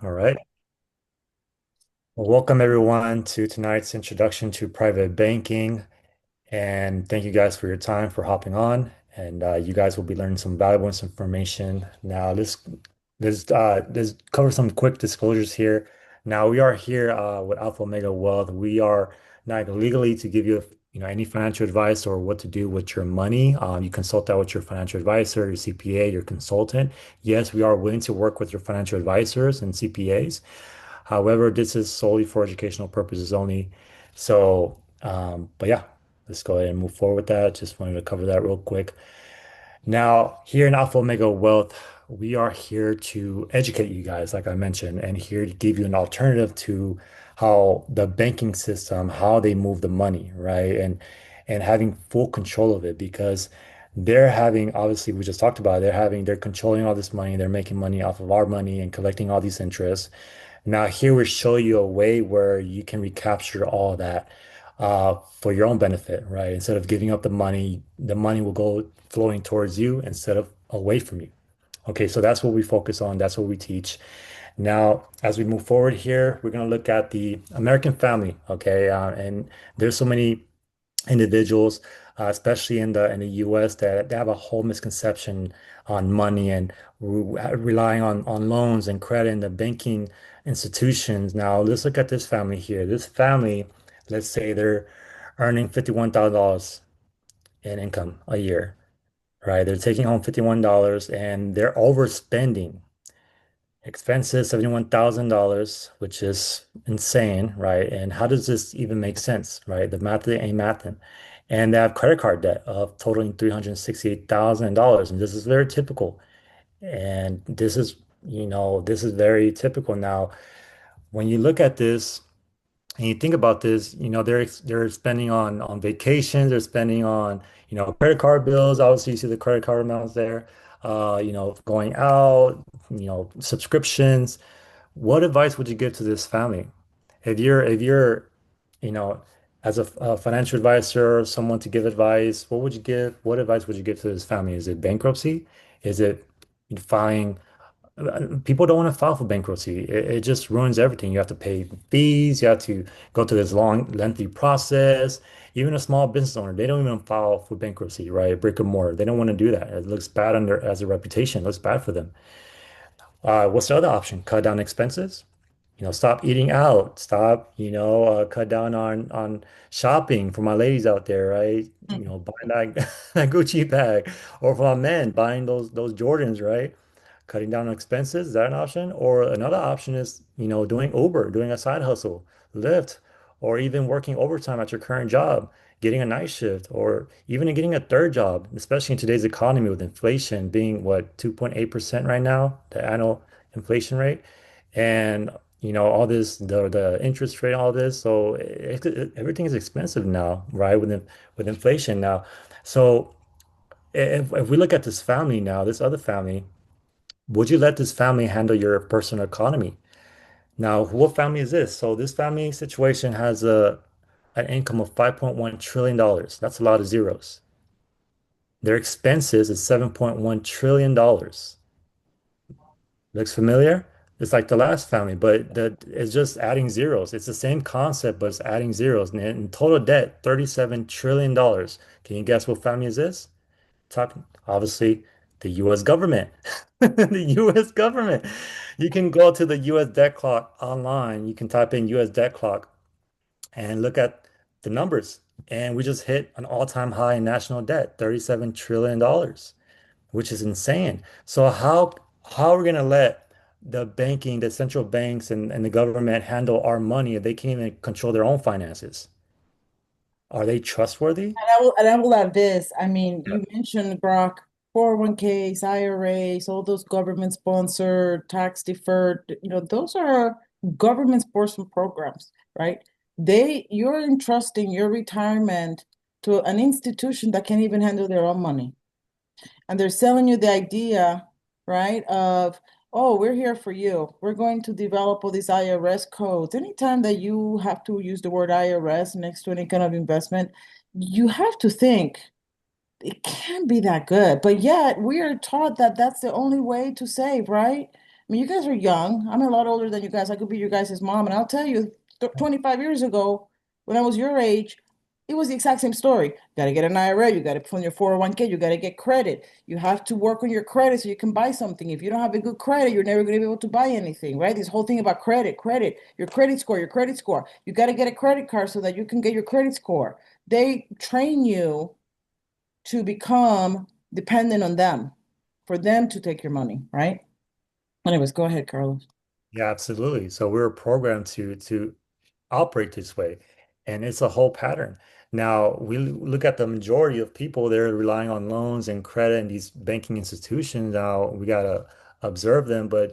All right. Well, welcome everyone to tonight's introduction to private banking. And thank you guys for your time for hopping on. And you guys will be learning some valuable information. Now, this cover some quick disclosures here. Now, we are here with Alpha Omega Wealth. We are not legally to give you, any financial advice or what to do with your money. You consult that with your financial advisor, your CPA, your consultant. Yes, we are willing to work with your financial advisors and CPAs. However, this is solely for educational purposes only. So, but yeah, let's go ahead and move forward with that. Just wanted to cover that real quick. Now, here in Alpha Omega Wealth, we are here to educate you guys, like I mentioned, and here to give you an alternative to how the banking system, how they move the money, right? And having full control of it because they're having, obviously, we just talked about it, they're controlling all this money, they're making money off of our money and collecting all these interests. Now, here we show you a way where you can recapture all that for your own benefit, right? Instead of giving up the money will go flowing towards you instead of away from you. Okay, so that's what we focus on. That's what we teach. Now, as we move forward here, we're going to look at the American family. Okay, and there's so many individuals, especially in the U.S., that they have a whole misconception on money and relying on loans and credit and the banking institutions. Now, let's look at this family here. This family, let's say they're earning $51,000 in income a year, right? They're taking home $51 and they're overspending. Expenses, $71,000, which is insane, right? And how does this even make sense, right? The math ain't mathing. And they have credit card debt of totaling $368,000. And this is very typical. And this is very typical. Now, when you look at this, and you think about this, they're spending on vacations, they're spending on, credit card bills. Obviously, you see the credit card amounts there. Going out, subscriptions. What advice would you give to this family? If you're, you know, as a financial advisor, someone to give advice, what would you give? What advice would you give to this family? Is it bankruptcy? Is it filing? People don't want to file for bankruptcy. It just ruins everything. You have to pay fees. You have to go through this long, lengthy process. Even a small business owner, they don't even file for bankruptcy, right? Brick and mortar. They don't want to do that. It looks bad under as a reputation. It looks bad for them. What's the other option? Cut down expenses. Stop eating out. Stop, cut down on shopping for my ladies out there, right? Buying that, that Gucci bag, or for my men, buying those Jordans, right? Cutting down on expenses, is that an option? Or another option is, doing Uber, doing a side hustle, Lyft, or even working overtime at your current job, getting a night shift, or even getting a third job, especially in today's economy with inflation being what, 2.8% right now, the annual inflation rate. And all this, the interest rate, all this. So everything is expensive now, right? With inflation now. So if we look at this family now, this other family, would you let this family handle your personal economy? Now, what family is this? So this family situation has a an income of $5.1 trillion dollars. That's a lot of zeros. Their expenses is $7.1 trillion dollars. Looks familiar? It's like the last family, but it's just adding zeros. It's the same concept, but it's adding zeros. And in total debt, $37 trillion dollars. Can you guess what family is this? Talk, obviously, the US government. The US government. You can go to the US debt clock online. You can type in US debt clock and look at the numbers. And we just hit an all-time high in national debt, $37 trillion dollars, which is insane. So how are we gonna let the banking, the central banks and the government handle our money if they can't even control their own finances? Are they trustworthy? And I will add this. I mean, you mentioned Grok, 401ks, IRAs, all those government sponsored, tax deferred, those are government sponsored programs, right? You're entrusting your retirement to an institution that can't even handle their own money. And they're selling you the idea, right, of, oh, we're here for you. We're going to develop all these IRS codes. Anytime that you have to use the word IRS next to any kind of investment, you have to think it can't be that good. But yet we are taught that that's the only way to save, right? mean, you guys are young. I'm a lot older than you guys. I could be your guys' mom. And I'll tell you, 25 years ago, when I was your age, it was the exact same story. Got to get an IRA. You got to fund your 401k. You got to get credit. You have to work on your credit so you can buy something. If you don't have a good credit, you're never going to be able to buy anything, right? This whole thing about credit, your credit score, your credit score. You got to get a credit card so that you can get your credit score. They train you to become dependent on them, for them to take your money, right? Anyways, go ahead, Carlos. Yeah, absolutely. So we were programmed to operate this way, and it's a whole pattern. Now we look at the majority of people, they're relying on loans and credit and these banking institutions. Now we gotta observe them, but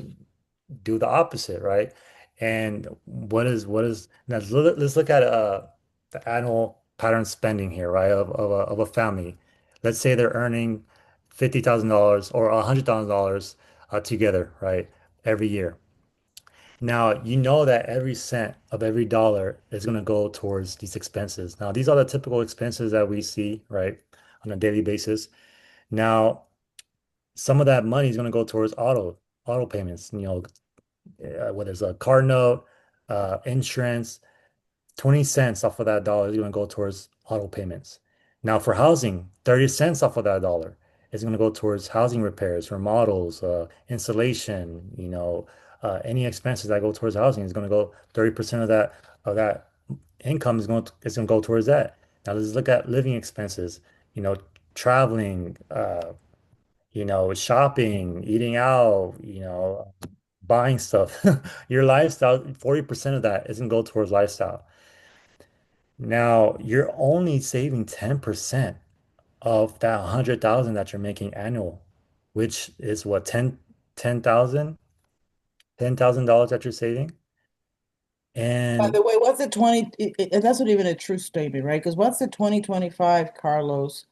do the opposite, right? And what is now let's look at the annual pattern spending here, right? Of a family. Let's say they're earning $50,000 or $100,000 together, right? Every year. Now, you know that every cent of every dollar is going to go towards these expenses. Now, these are the typical expenses that we see, right, on a daily basis. Now, some of that money is going to go towards auto payments, whether it's a car note, insurance, 20 cents off of that dollar is going to go towards auto payments. Now, for housing, 30 cents off of that dollar is going to go towards housing repairs, remodels, insulation, any expenses that go towards housing is going to go 30% of that income is going to go towards that. Now, let's look at living expenses, you know, traveling, shopping, eating out, buying stuff. Your lifestyle, 40% of that isn't go towards lifestyle. Now, you're only saving 10% of that 100,000 that you're making annual, which is what, 10,000, $10,000 that you're saving. By And the way, what's the 20, and that's not even a true statement, right? Because what's the 2025, Carlos,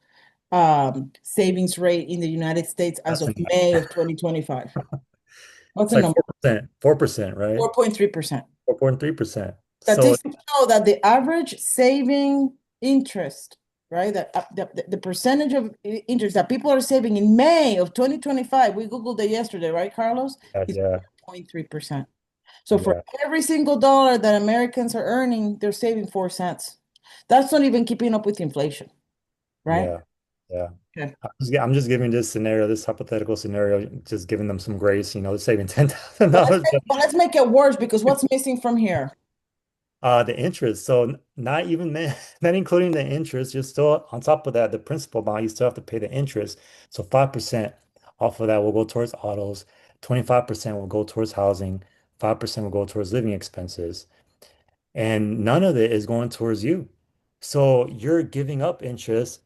savings rate in the United States as that's of May of 2025? What's it's the like number? 4%, right? 4.3%. 4.3%. So Statistics show that the average saving interest, right? That the percentage of interest that people are saving in May of 2025, we Googled it yesterday, right, Carlos? Is yeah, 0.3%. So for yeah, every single dollar that Americans are earning, they're saving 4 cents. That's not even keeping up with inflation, right? yeah, yeah. Okay. I'm just giving this scenario, this hypothetical scenario, just giving them some grace, they're saving But let's $10,000. make, but let's make it worse because what's missing from here? The interest. So not even not including the interest, you're still on top of that, the principal amount, you still have to pay the interest. So 5% off of that will go towards autos, 25% will go towards housing, 5% will go towards living expenses, and none of it is going towards you. So you're giving up interest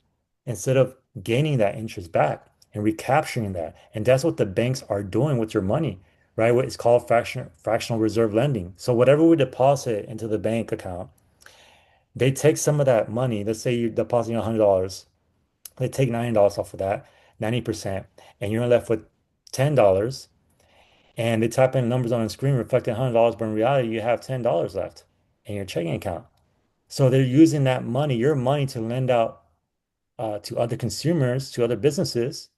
instead of gaining that interest back and recapturing that. And that's what the banks are doing with your money, right? What is called fractional reserve lending. So whatever we deposit into the bank account, they take some of that money. Let's say you're depositing $100. They take $90 off of that, 90%, and you're left with $10. And they type in numbers on the screen reflecting $100, but in reality, you have $10 left in your checking account. So they're using that money, your money, to lend out to other consumers, to other businesses,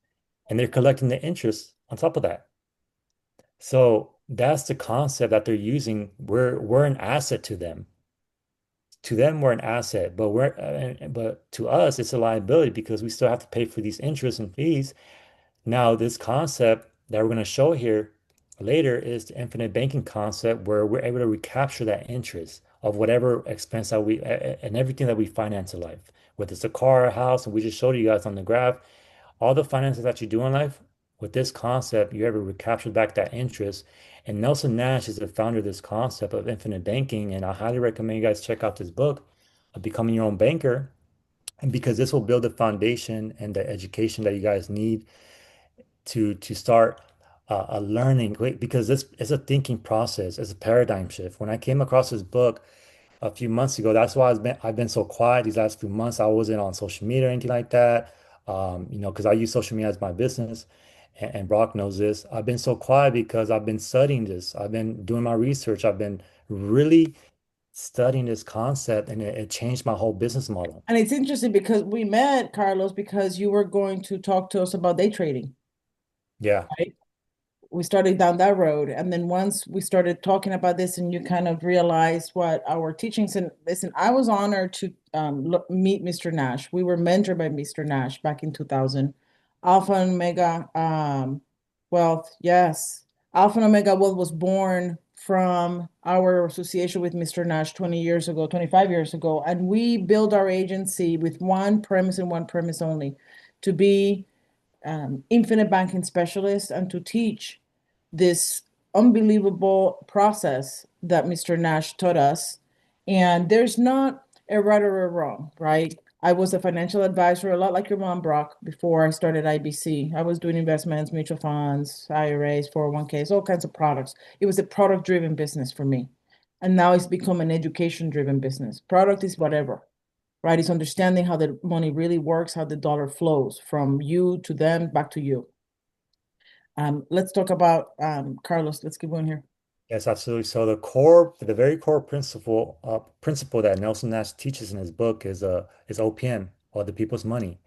and they're collecting the interest on top of that. So that's the concept that they're using. We're an asset to them. To them, we're an asset, but to us, it's a liability because we still have to pay for these interests and fees. Now, this concept that we're going to show here later is the infinite banking concept where we're able to recapture that interest of whatever expense that and everything that we finance in life, whether it's a car, a house, and we just showed you guys on the graph, all the finances that you do in life, with this concept, you're able to recapture back that interest. And Nelson Nash is the founder of this concept of infinite banking, and I highly recommend you guys check out this book, Becoming Your Own Banker, and because this will build the foundation and the education that you guys need to start a learning because this is a thinking process, it's a paradigm shift. When I came across this book a few months ago, that's why I've been so quiet these last few months. I wasn't on social media or anything like that. Because I use social media as my business, and Brock knows this. I've been so quiet because I've been studying this. I've been doing my research. I've been really studying this concept, and it changed my whole business model. And it's interesting because we met, Carlos, because you were going to talk to us about day trading, Yeah, right? we started down that road. And then once we started talking about this and you kind of realized what our teachings, and listen, I was honored to meet Mr. Nash. We were mentored by Mr. Nash back in 2000. Alpha and Omega Wealth, yes. Alpha and Omega Wealth was born from our association with Mr. Nash 20 years ago, 25 years ago. And we built our agency with one premise and one premise only, to be infinite banking specialist and to teach this unbelievable process that Mr. Nash taught us. And there's not a right or a wrong, right? I was a financial advisor, a lot like your mom, Brock, before I started IBC. I was doing investments, mutual funds, IRAs, 401ks, all kinds of products. It was a product-driven business for me. And now it's become an education-driven business. Product is whatever, right? It's understanding how the money really works, how the dollar flows from you to them, back to you. Let's talk about Carlos. Let's keep going here. Yes, absolutely. So the very core principle that Nelson Nash teaches in his book is OPM, or the people's money.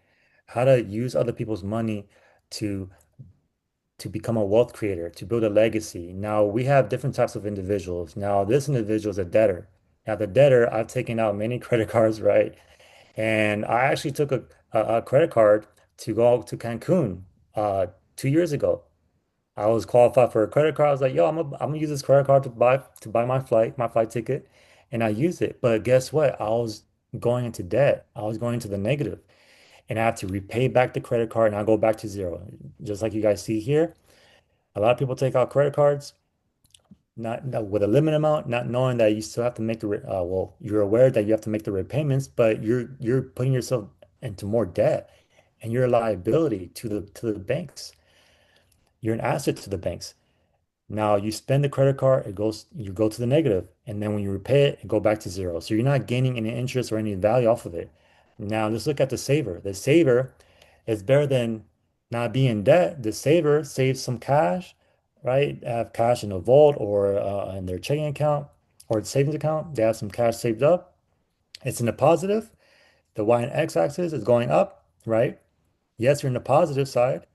How to use other people's money to to become a wealth creator, to build a legacy. Now we have different types of individuals. Now this individual is a debtor. Now the debtor, I've taken out many credit cards, right? And I actually took a credit card to go to Cancun 2 years ago. I was qualified for a credit card. I was like, yo, I'm gonna use this credit card to buy my flight ticket. And I used it. But guess what? I was going into debt. I was going to the negative. And I have to repay back the credit card and I go back to zero. Just like you guys see here. A lot of people take out credit cards, not with a limit amount, not knowing that you still have to make well, you're aware that you have to make the repayments, but you're putting yourself into more debt and you're a liability to the banks. You're an asset to the banks. Now you spend the credit card, you go to the negative, and then when you repay it, it go back to zero. So you're not gaining any interest or any value off of it. Now let's look at the saver. The saver is better than not being in debt. The saver saves some cash, right? Have cash in a vault or in their checking account or savings account. They have some cash saved up. It's in the positive. The Y and X axis is going up, right? Yes, you're in the positive side.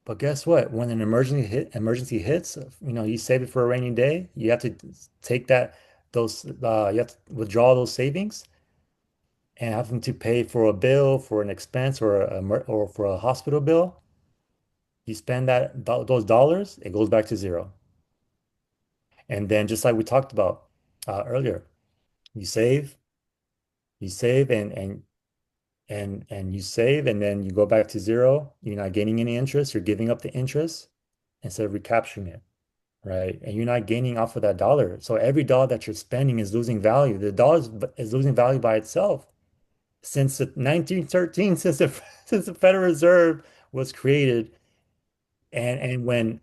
But guess what? When an emergency hits, you save it for a rainy day. You have to take you have to withdraw those savings and have them to pay for a bill, for an expense, or for a hospital bill. You spend those dollars, it goes back to zero. And then just like we talked about earlier, you save, you save, and you save, and then you go back to zero. You're not gaining any interest. You're giving up the interest instead of recapturing it. Right? And you're not gaining off of that dollar. So every dollar that you're spending is losing value. The dollar is losing value by itself. Since 1913, since the Federal Reserve was created, and when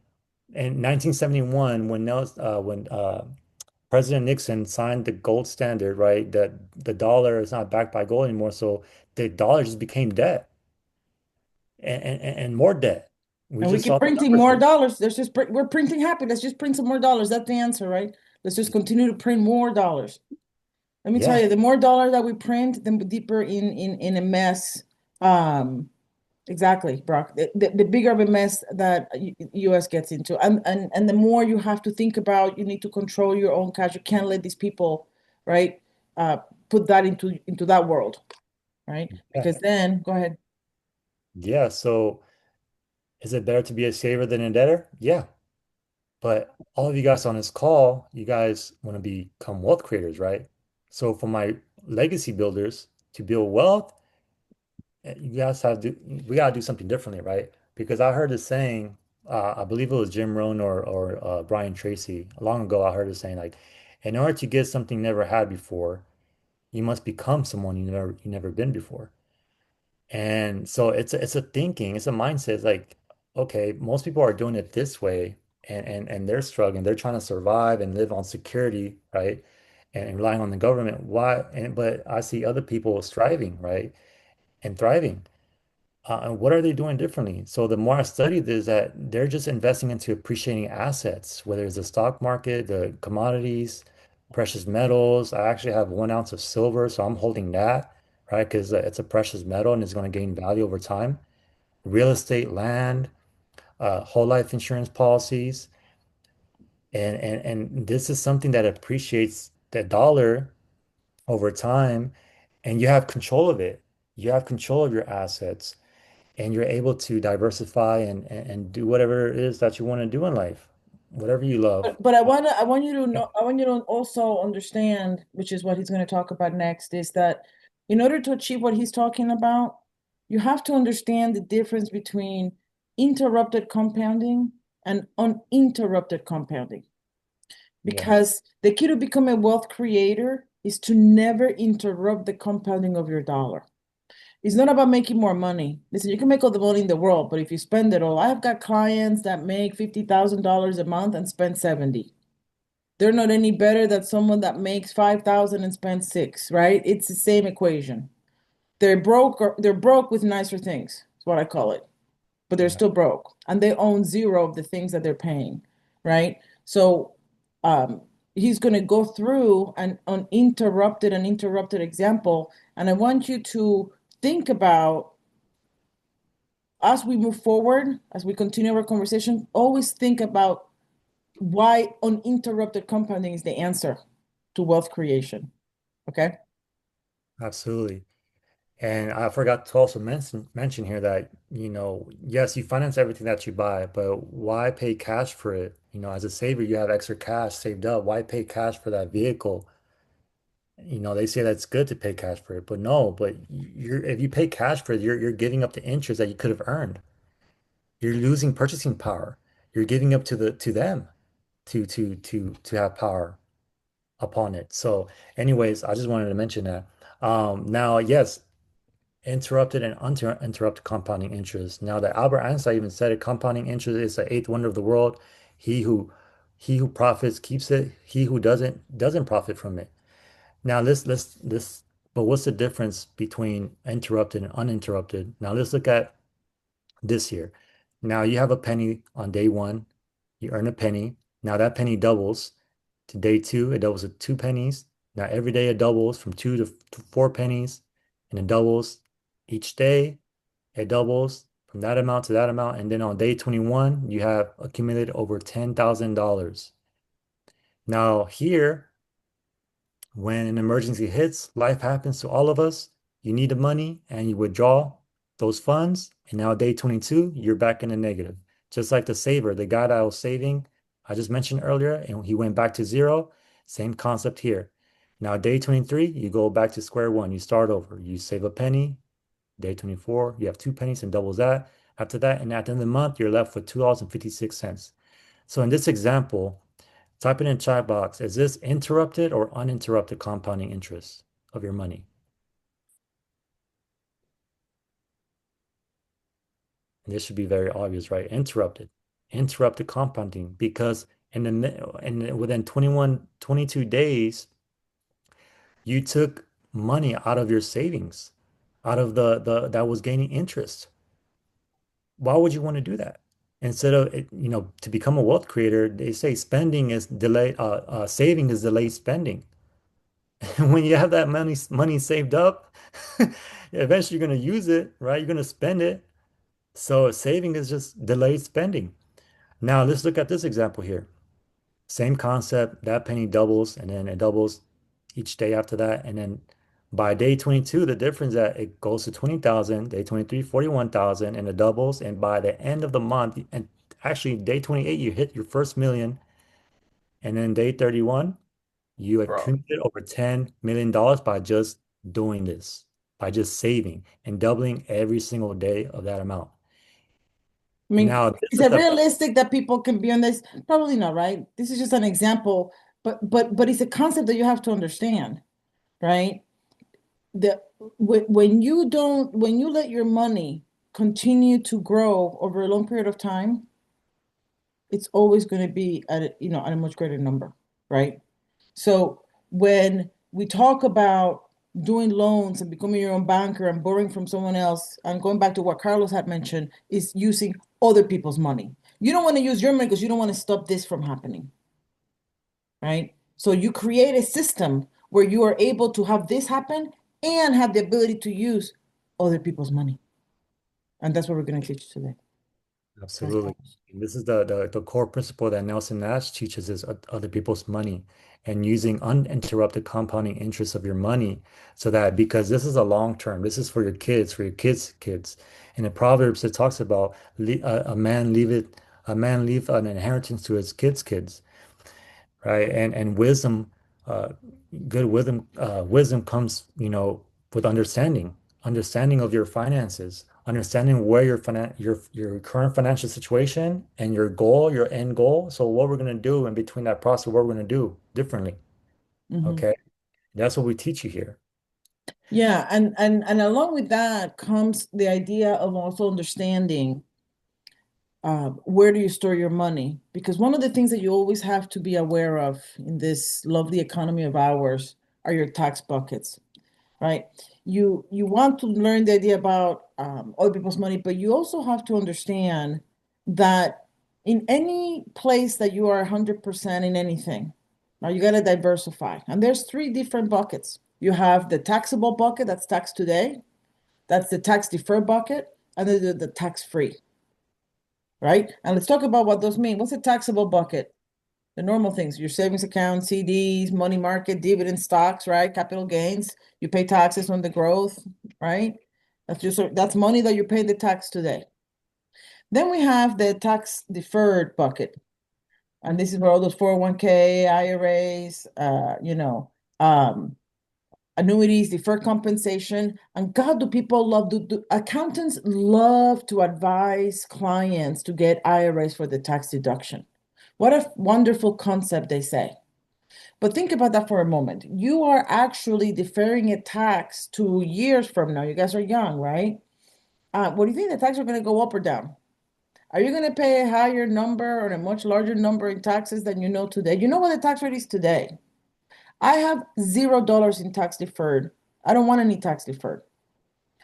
in 1971, when President Nixon signed the gold standard, right, that the dollar is not backed by gold anymore, so the dollar just became debt and more debt. We And we just keep saw the printing numbers more here. dollars. We're printing happy. Let's just print some more dollars. That's the answer, right? Let's just continue to print more dollars. Let me tell Yeah. you, the more dollar that we print, the deeper in a mess. Um, exactly, Brock. The bigger of a mess that US gets into, and the more you have to think about, you need to control your own cash. You can't let these people, right, uh, put that into that world, right? Yeah. Because then, go ahead. Yeah. So is it better to be a saver than a debtor? Yeah. But all of you guys on this call, you guys want to become wealth creators, right? So for my legacy builders to build wealth, you guys we gotta do something differently, right? Because I heard this saying, I believe it was Jim Rohn or Brian Tracy. Long ago, I heard this saying like, in order to get something you never had before, you must become someone you never been before. And so it's a thinking, it's a mindset. It's like, okay, most people are doing it this way and they're struggling. They're trying to survive and live on security, right? And relying on the government. Why? But I see other people striving, right? And thriving. And what are they doing differently? So the more I study this, that they're just investing into appreciating assets, whether it's the stock market, the commodities, precious metals. I actually have 1 ounce of silver, so I'm holding that, right? Because it's a precious metal and it's going to gain value over time. Real estate, land, whole life insurance policies. And this is something that appreciates the dollar over time, and you have control of it. You have control of your assets, and you're able to diversify and do whatever it is that you want to do in life, whatever you love. But I want you to know, I want you to also understand, which is what he's going to talk about next, is that in order to achieve what he's talking about, you have to understand the difference between interrupted compounding and uninterrupted compounding. Yeah, Because the key to become a wealth creator is to never interrupt the compounding of your dollar. It's not about making more money. Listen, you can make all the money in the world, but if you spend it all, I've got clients that make $50,000 a month and spend 70. They're not any better than someone that makes 5,000 and spends six, right? It's the same equation. They're broke with nicer things. That's what I call it. But they're yeah, still broke and they own zero of the things that they're paying, right? So um he's going to go through an uninterrupted example, and I want you to think about, as we move forward, as we continue our conversation, always think about why uninterrupted compounding is the answer to wealth creation. Okay. absolutely. And I forgot to also mention here that, yes, you finance everything that you buy, but why pay cash for it? As a saver, you have extra cash saved up. Why pay cash for that vehicle? They say that's good to pay cash for it, but no, but if you pay cash for it, you're giving up the interest that you could have earned. You're losing purchasing power. You're giving up to them to have power upon it. So, anyways, I just wanted to mention that. Now, yes, interrupted and uninterrupted compounding interest. Now that Albert Einstein even said it, compounding interest is the eighth wonder of the world. He who he who profits keeps it. He who doesn't profit from it. Now let's but what's the difference between interrupted and uninterrupted? Now let's look at this here. Now you have a penny on day one, you earn a penny. Now that penny doubles to day two, it doubles to two pennies. Now every day it doubles from to four pennies, and it doubles each day. It doubles from that amount to that amount. And then on day 21, you have accumulated over $10,000. Now here, when an emergency hits, life happens to all of us. You need the money and you withdraw those funds. And now day 22, you're back in the negative. Just like the saver, the guy that was saving, I just mentioned earlier, and he went back to zero. Same concept here. Now day 23, you go back to square one. You start over. You save a penny. Day 24, you have two pennies and doubles that. After that, and at the end of the month, you're left with $2.56. So in this example, type it in chat box. Is this interrupted or uninterrupted compounding interest of your money? And this should be very obvious, right? Interrupted. Interrupted compounding because within 22 days, you took money out of your savings, out of the that was gaining interest. Why would you want to do that? Instead of to become a wealth creator, they say spending is delayed, saving is delayed spending. When you have that money saved up, eventually you're going to use it, right? You're going to spend it. So saving is just delayed spending. Now let's look at this example here. Same concept, that penny doubles and then it doubles each day after that. And then by day 22, the difference that it goes to 20,000, day 23, 41,000, and it doubles. And by the end of the month, and actually day 28, you hit your first million. And then day 31, you Bro. accumulated over $10 million by just doing this, by just saving and doubling every single day of that amount. I mean, Now, this is is it the realistic that people can be on this? Probably not, right? This is just an example, but it's a concept that you have to understand, right? The when you let your money continue to grow over a long period of time, it's always going to be at at a much greater number, right? So when we talk about doing loans and becoming your own banker and borrowing from someone else, and going back to what Carlos had mentioned, is using other people's money. You don't want to use your money because you don't want to stop this from happening, right? So you create a system where you are able to have this happen and have the ability to use other people's money. And that's what we're going to teach today. That's Absolutely. And this is the core principle that Nelson Nash teaches is other people's money and using uninterrupted compounding interest of your money so that because this is a long term, this is for your kids' kids. And in Proverbs, it talks about a man leave an inheritance to his kids' kids, right? And wisdom, uh, good wisdom comes, with understanding of your finances, understanding where your current financial situation and your end goal. So what we're gonna do in between that process, what we're gonna do differently. Mhm. Okay, that's what we teach you here. Yeah, and along with that comes the idea of also understanding where do you store your money? Because one of the things that you always have to be aware of in this lovely economy of ours are your tax buckets, right? You want to learn the idea about other people's money, but you also have to understand that in any place that you are 100% in anything, now you got to diversify. And there's three different buckets. You have the taxable bucket, that's tax today. That's the tax deferred bucket, and then the tax free, right? And let's talk about what those mean. What's a taxable bucket? The normal things, your savings account, CDs, money market, dividend stocks, right? Capital gains. You pay taxes on the growth, right? That's money that you're paying the tax today. Then we have the tax deferred bucket. And this is where all those 401k, IRAs, um, annuities, deferred compensation. And God, do people love, do accountants love to advise clients to get IRAs for the tax deduction. What a wonderful concept, they say. But think about that for a moment. You are actually deferring a tax to years from now. You guys are young, right? What do you think the taxes are going to go up or down? Are you going to pay a higher number or a much larger number in taxes than you know today? You know what the tax rate is today? I have $0 in tax deferred. I don't want any tax deferred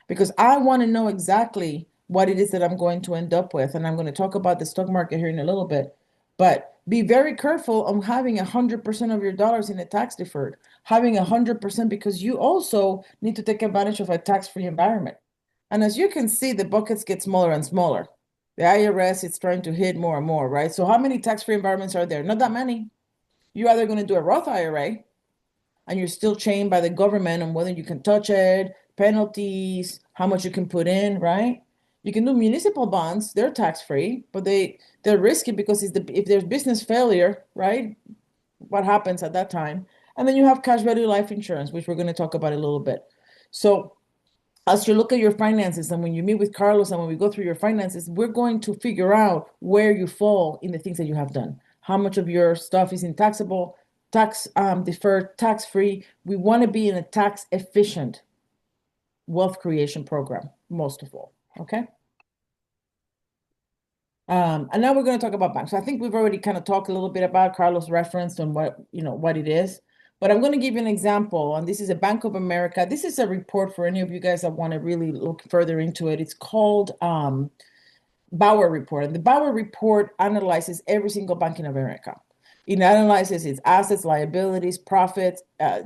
because I want to know exactly what it is that I'm going to end up with. And I'm going to talk about the stock market here in a little bit. But be very careful on having 100% of your dollars in a tax deferred, having 100% because you also need to take advantage of a tax-free environment. And as you can see, the buckets get smaller and smaller. The IRS is trying to hit more and more, right? So how many tax-free environments are there? Not that many. You're either going to do a Roth IRA, and you're still chained by the government on whether you can touch it, penalties, how much you can put in, right? You can do municipal bonds, they're tax free, but they're risky because if there's business failure, right? What happens at that time? And then you have cash value life insurance, which we're going to talk about a little bit. So as you look at your finances and when you meet with Carlos and when we go through your finances, we're going to figure out where you fall in the things that you have done. How much of your stuff is in taxable, tax deferred, tax free. We want to be in a tax efficient wealth creation program, most of all. Okay. And now we're going to talk about banks. So I think we've already kind of talked a little bit about Carlos referenced on what it is. But I'm going to give you an example, and this is a Bank of America. This is a report for any of you guys that want to really look further into it. It's called Bauer Report. And the Bauer Report analyzes every single bank in America. It analyzes its assets, liabilities, profits,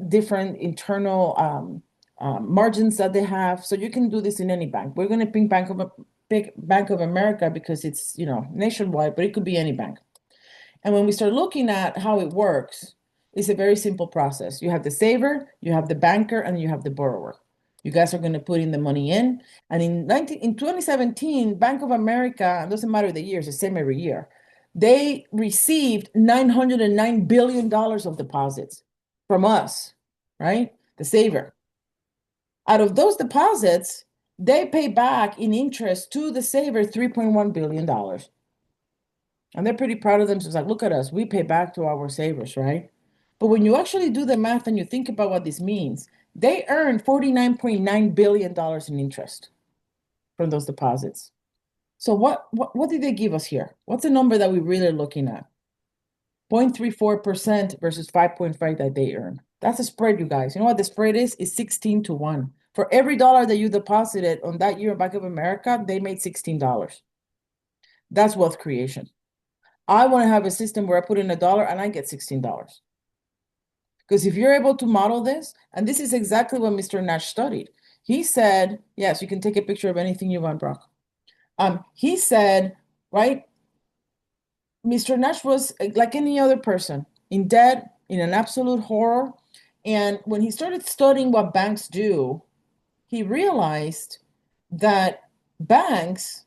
different internal margins that they have. So you can do this in any bank. We're going to pick Bank of America because it's, nationwide, but it could be any bank. And when we start looking at how it works, it's a very simple process. You have the saver, you have the banker, and you have the borrower. You guys are going to put in the money in. And in 2017, Bank of America, it doesn't matter the year, it's the same every year. They received $909 billion of deposits from us, right? The saver. Out of those deposits, they pay back in interest to the saver $3.1 billion. And they're pretty proud of themselves. Like, look at us, we pay back to our savers, right? But when you actually do the math and you think about what this means, they earned $49.9 billion in interest from those deposits. So what did they give us here? What's the number that we really are looking at? 0.34% versus 5.5 that they earn. That's a spread, you guys. You know what the spread is? It's 16 to 1. For every dollar that you deposited on that year in Bank of America, they made $16. That's wealth creation. I want to have a system where I put in $1 and I get $16. Because if you're able to model this, and this is exactly what Mr. Nash studied. He said, yes, you can take a picture of anything you want, Brock. He said right? Mr. Nash was like any other person, in debt, in an absolute horror. And when he started studying what banks do, he realized that banks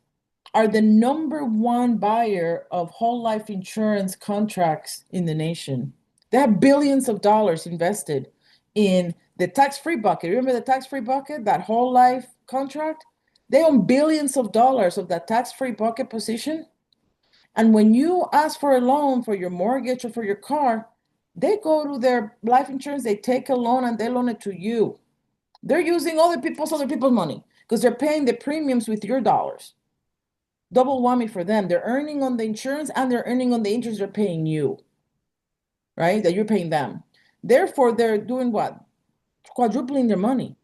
are the number one buyer of whole life insurance contracts in the nation. They have billions of dollars invested in the tax-free bucket. Remember the tax-free bucket, that whole life contract? They own billions of dollars of that tax-free bucket position. And when you ask for a loan for your mortgage or for your car, they go to their life insurance, they take a loan and they loan it to you. They're using other people's money because they're paying the premiums with your dollars. Double whammy for them. They're earning on the insurance and they're earning on the interest they're paying you, right? That you're paying them. Therefore, they're doing what? Quadrupling their money.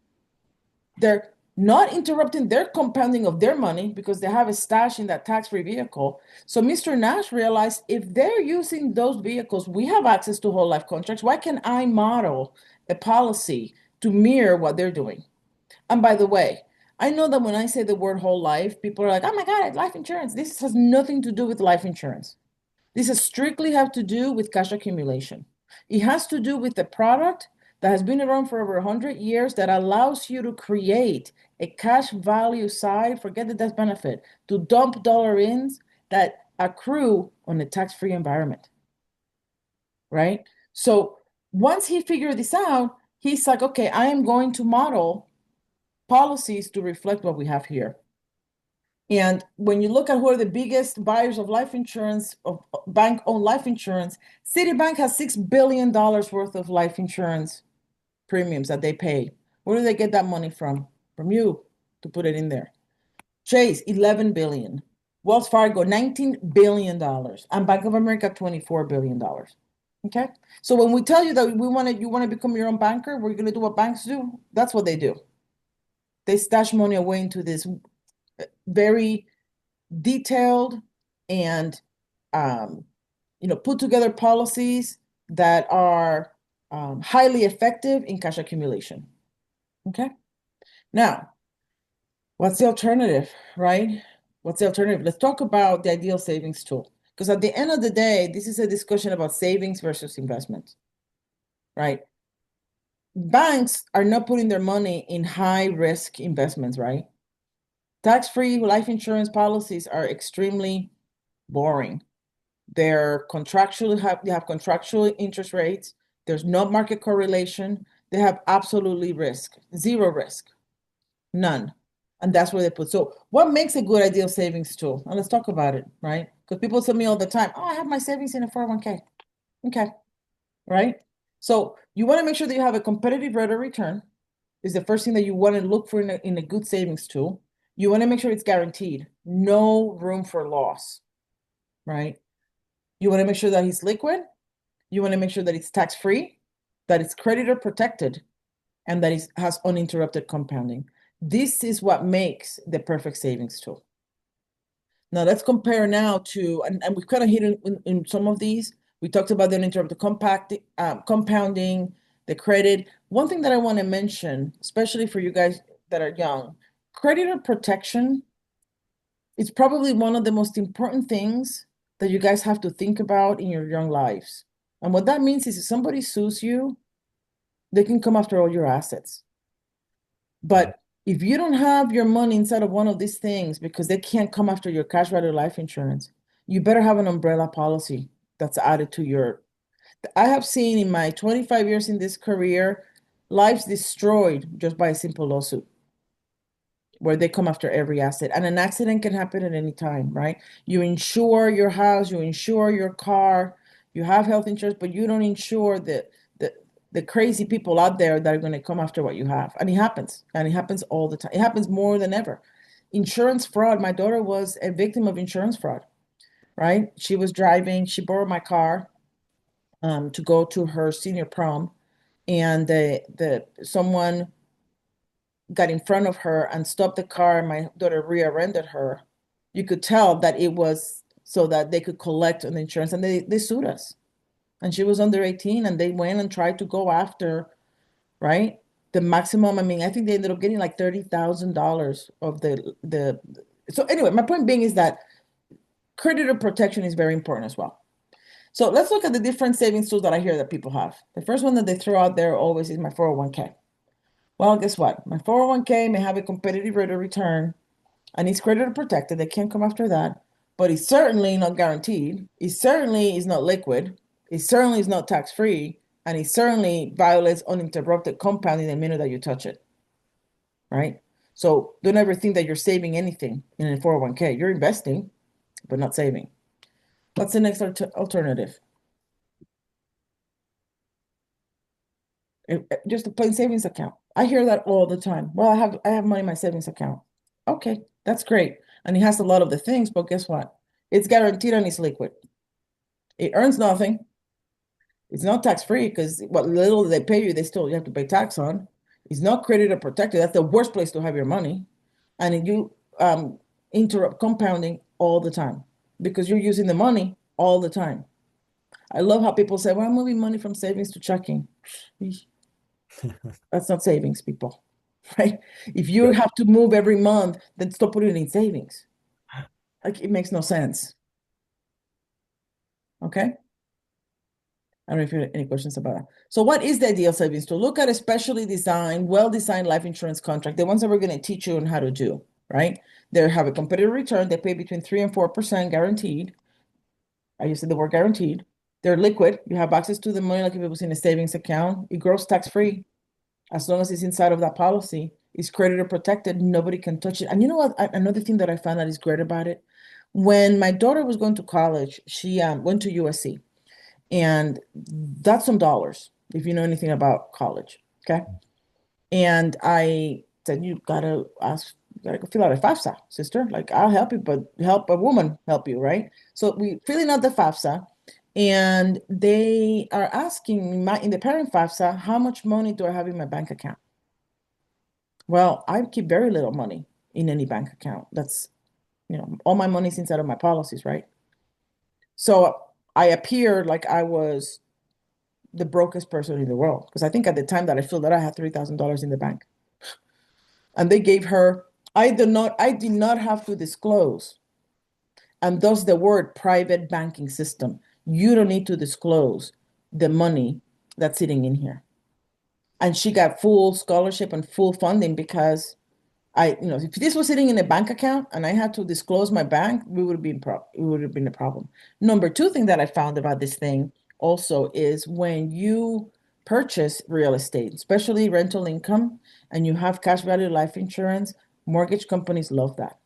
They're not interrupting their compounding of their money because they have a stash in that tax-free vehicle. So Mr. Nash realized if they're using those vehicles, we have access to whole life contracts. Why can I model a policy to mirror what they're doing? And by the way, I know that when I say the word whole life, people are like, oh my God, life insurance. This has nothing to do with life insurance. This is strictly have to do with cash accumulation. It has to do with the product that has been around for over 100 years that allows you to create a cash value side, forget the death benefit, to dump dollar ins that accrue on a tax-free environment, right? So once he figured this out, he's like, okay, I am going to model policies to reflect what we have here. And when you look at who are the biggest buyers of life insurance, of bank-owned life insurance, Citibank has $6 billion worth of life insurance premiums that they pay. Where do they get that money from? From you to put it in there. Chase, 11 billion. Wells Fargo, $19 billion. And Bank of America, $24 billion. Okay. So when we tell you that you want to become your own banker, we're going to do what banks do. That's what they do. They stash money away into this very detailed and um, put together policies that are highly effective in cash accumulation. Okay. Now, what's the alternative, right? What's the alternative? Let's talk about the ideal savings tool. Because at the end of the day, this is a discussion about savings versus investments, right? Banks are not putting their money in high risk investments, right? Tax-free life insurance policies are extremely boring. They have contractual interest rates. There's no market correlation. They have absolutely zero risk, none. And that's where they put. So what makes a good ideal savings tool? And let's talk about it, right? Because people tell me all the time, oh, I have my savings in a 401k. Okay, right? So you want to make sure that you have a competitive rate of return is the first thing that you want to look for in a good savings tool. You want to make sure it's guaranteed, no room for loss, right? You want to make sure that it's liquid. You want to make sure that it's tax-free, that it's creditor protected, and that it has uninterrupted compounding. This is what makes the perfect savings tool. Now let's compare now to, and we've kind of hit in some of these. We talked about the uninterrupted compounding, the credit. One thing that I want to mention, especially for you guys that are young, creditor protection is probably one of the most important things that you guys have to think about in your young lives. And what that means is if somebody sues you, they can come after all your assets. But if you don't have your money inside of one of these things because they can't come after your cash value life insurance, you better have an umbrella policy that's added to your. I have seen in my 25 years in this career, lives destroyed just by a simple lawsuit where they come after every asset. And an accident can happen at any time, right? You insure your house, you insure your car, you have health insurance, but you don't insure the crazy people out there that are going to come after what you have. And it happens all the time. It happens more than ever. Insurance fraud. My daughter was a victim of insurance fraud, right? She was driving, she borrowed my car to go to her senior prom, and the someone got in front of her and stopped the car, and my daughter rear-ended her. You could tell that it was so that they could collect on the insurance, and they sued us. And she was under 18, and they went and tried to go after, right? The maximum, I mean, I think they ended up getting like $30,000 of the so anyway, my point being is that creditor protection is very important as well. So let's look at the different savings tools that I hear that people have. The first one that they throw out there always is my 401k. Well, guess what? My 401k may have a competitive rate of return and it's creditor protected. They can't come after that, but it's certainly not guaranteed. It certainly is not liquid. It certainly is not tax free. And it certainly violates uninterrupted compounding the minute that you touch it, right? So don't ever think that you're saving anything in a 401k. You're investing, but not saving. What's the next alternative? Just a plain savings account. I hear that all the time. Well, I have money in my savings account. Okay, that's great. And it has a lot of the things, but guess what? It's guaranteed and it's liquid. It earns nothing. It's not tax free because what little they pay you, you have to pay tax on. It's not creditor protected. That's the worst place to have your money. And you interrupt compounding all the time because you're using the money all the time. I love how people say, well, I'm moving money from savings to checking. That's not savings, people, right? If you Yep. have to move every month, then stop putting it in savings. Like it makes no sense. Okay. I don't know if you have any questions about that. So what is the ideal savings tool? Look at a specially designed, well-designed life insurance contract, the ones that we're going to teach you on how to do, right? They have a competitive return. They pay between 3 and 4% guaranteed. I used the word guaranteed. They're liquid. You have access to the money like if it was in a savings account. It grows tax-free as long as it's inside of that policy. It's creditor protected. Nobody can touch it. And you know what? Another thing that I found that is great about it. When my daughter was going to college, she went to USC. And that's some dollars if you know anything about college. Okay. And I said, you gotta go fill out a FAFSA, sister. Like, I'll help you, but help a woman help you, right? So we filling out the FAFSA, and they are asking my in the parent FAFSA, how much money do I have in my bank account? Well, I keep very little money in any bank account. That's, all my money's inside of my policies, right? So I appeared like I was the brokest person in the world because I think at the time that I filled that I had $3,000 in the bank. And they gave her, I did not have to disclose. And thus the word private banking system. You don't need to disclose the money that's sitting in here. And she got full scholarship and full funding because if this was sitting in a bank account and I had to disclose my bank, it would have been a problem. Number two thing that I found about this thing also is when you purchase real estate, especially rental income, and you have cash value life insurance, mortgage companies love that.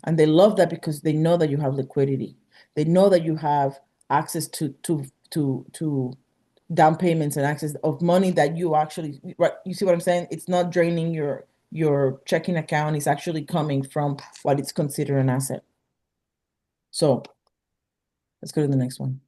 And they love that because they know that you have liquidity. They know that you have access to down payments and access of money that you actually, right? You see what I'm saying? It's not draining your checking account. It's actually coming from what it's considered an asset. So let's go to the next one.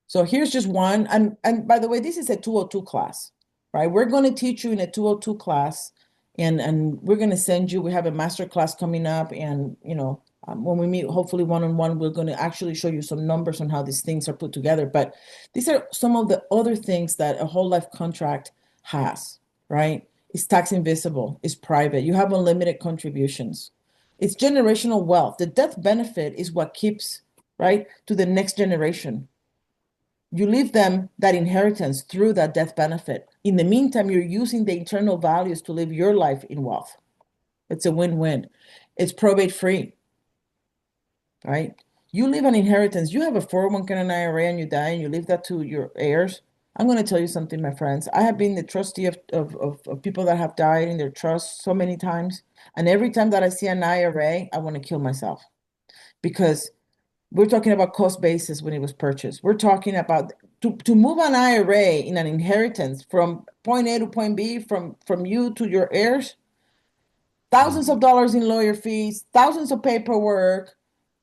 So here's just one. And by the way, this is a 202 class, right? We're going to teach you in a 202 class, and we're going to send you. We have a master class coming up, and when we meet, hopefully one-on-one, we're going to actually show you some numbers on how these things are put together. But these are some of the other things that a whole life contract has, right? It's tax invisible, it's private. You have unlimited contributions. It's generational wealth. The death benefit is what keeps, right, to the next generation. You leave them that inheritance through that death benefit. In the meantime, you're using the internal values to live your life in wealth. It's a win-win. It's probate free, right? You leave an inheritance. You have a 401k and IRA and you die and you leave that to your heirs. I'm going to tell you something, my friends. I have been the trustee of people that have died in their trust so many times. And every time that I see an IRA, I want to kill myself because we're talking about cost basis when it was purchased. We're talking about to move an IRA in an inheritance from point A to point B, from you to your heirs, thousands Mhm. of dollars in lawyer fees, thousands of paperwork,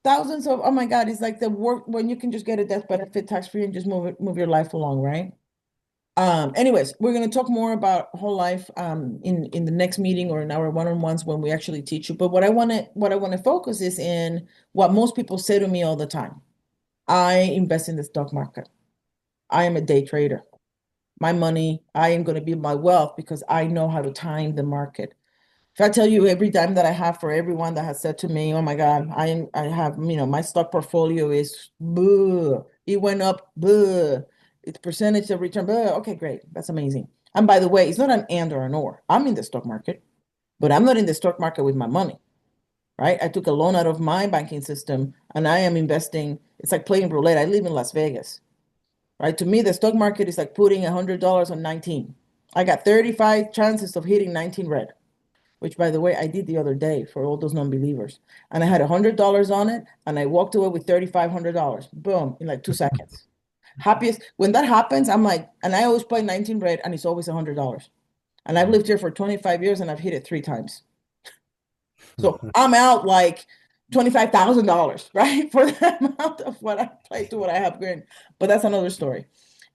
thousands of, oh my God, it's like the work when you can just get a death benefit tax free and just move your life along, right? Anyways, we're going to talk more about whole life in the next meeting or in our one-on-ones when we actually teach you. But what I want to focus is in what most people say to me all the time. I invest in the stock market. I am a day trader. My money, I am going to build my wealth because I know how to time the market. If I tell you every dime that I have for everyone that has said to me, "Oh my God, I have, my stock portfolio is boo. It went up, boo. Its percentage of return, boo." Okay, great. That's amazing. And by the way, it's not an and or an or. I'm in the stock market, but I'm not in the stock market with my money, right? I took a loan out of my banking system and I am investing. It's like playing roulette. I live in Las Vegas, right? To me, the stock market is like putting $100 on 19. I got 35 chances of hitting 19 red, which by the way, I did the other day for all those non-believers. And I had $100 on it and I walked away with $3,500. Boom, in like 2 seconds. Happiest when that happens, I'm like, and I always play 19 red and it's always $100. And I've lived here for 25 years and I've hit it 3 times. So I'm out like $25,000, right? For the amount of what I played to what I have gained. But that's another story.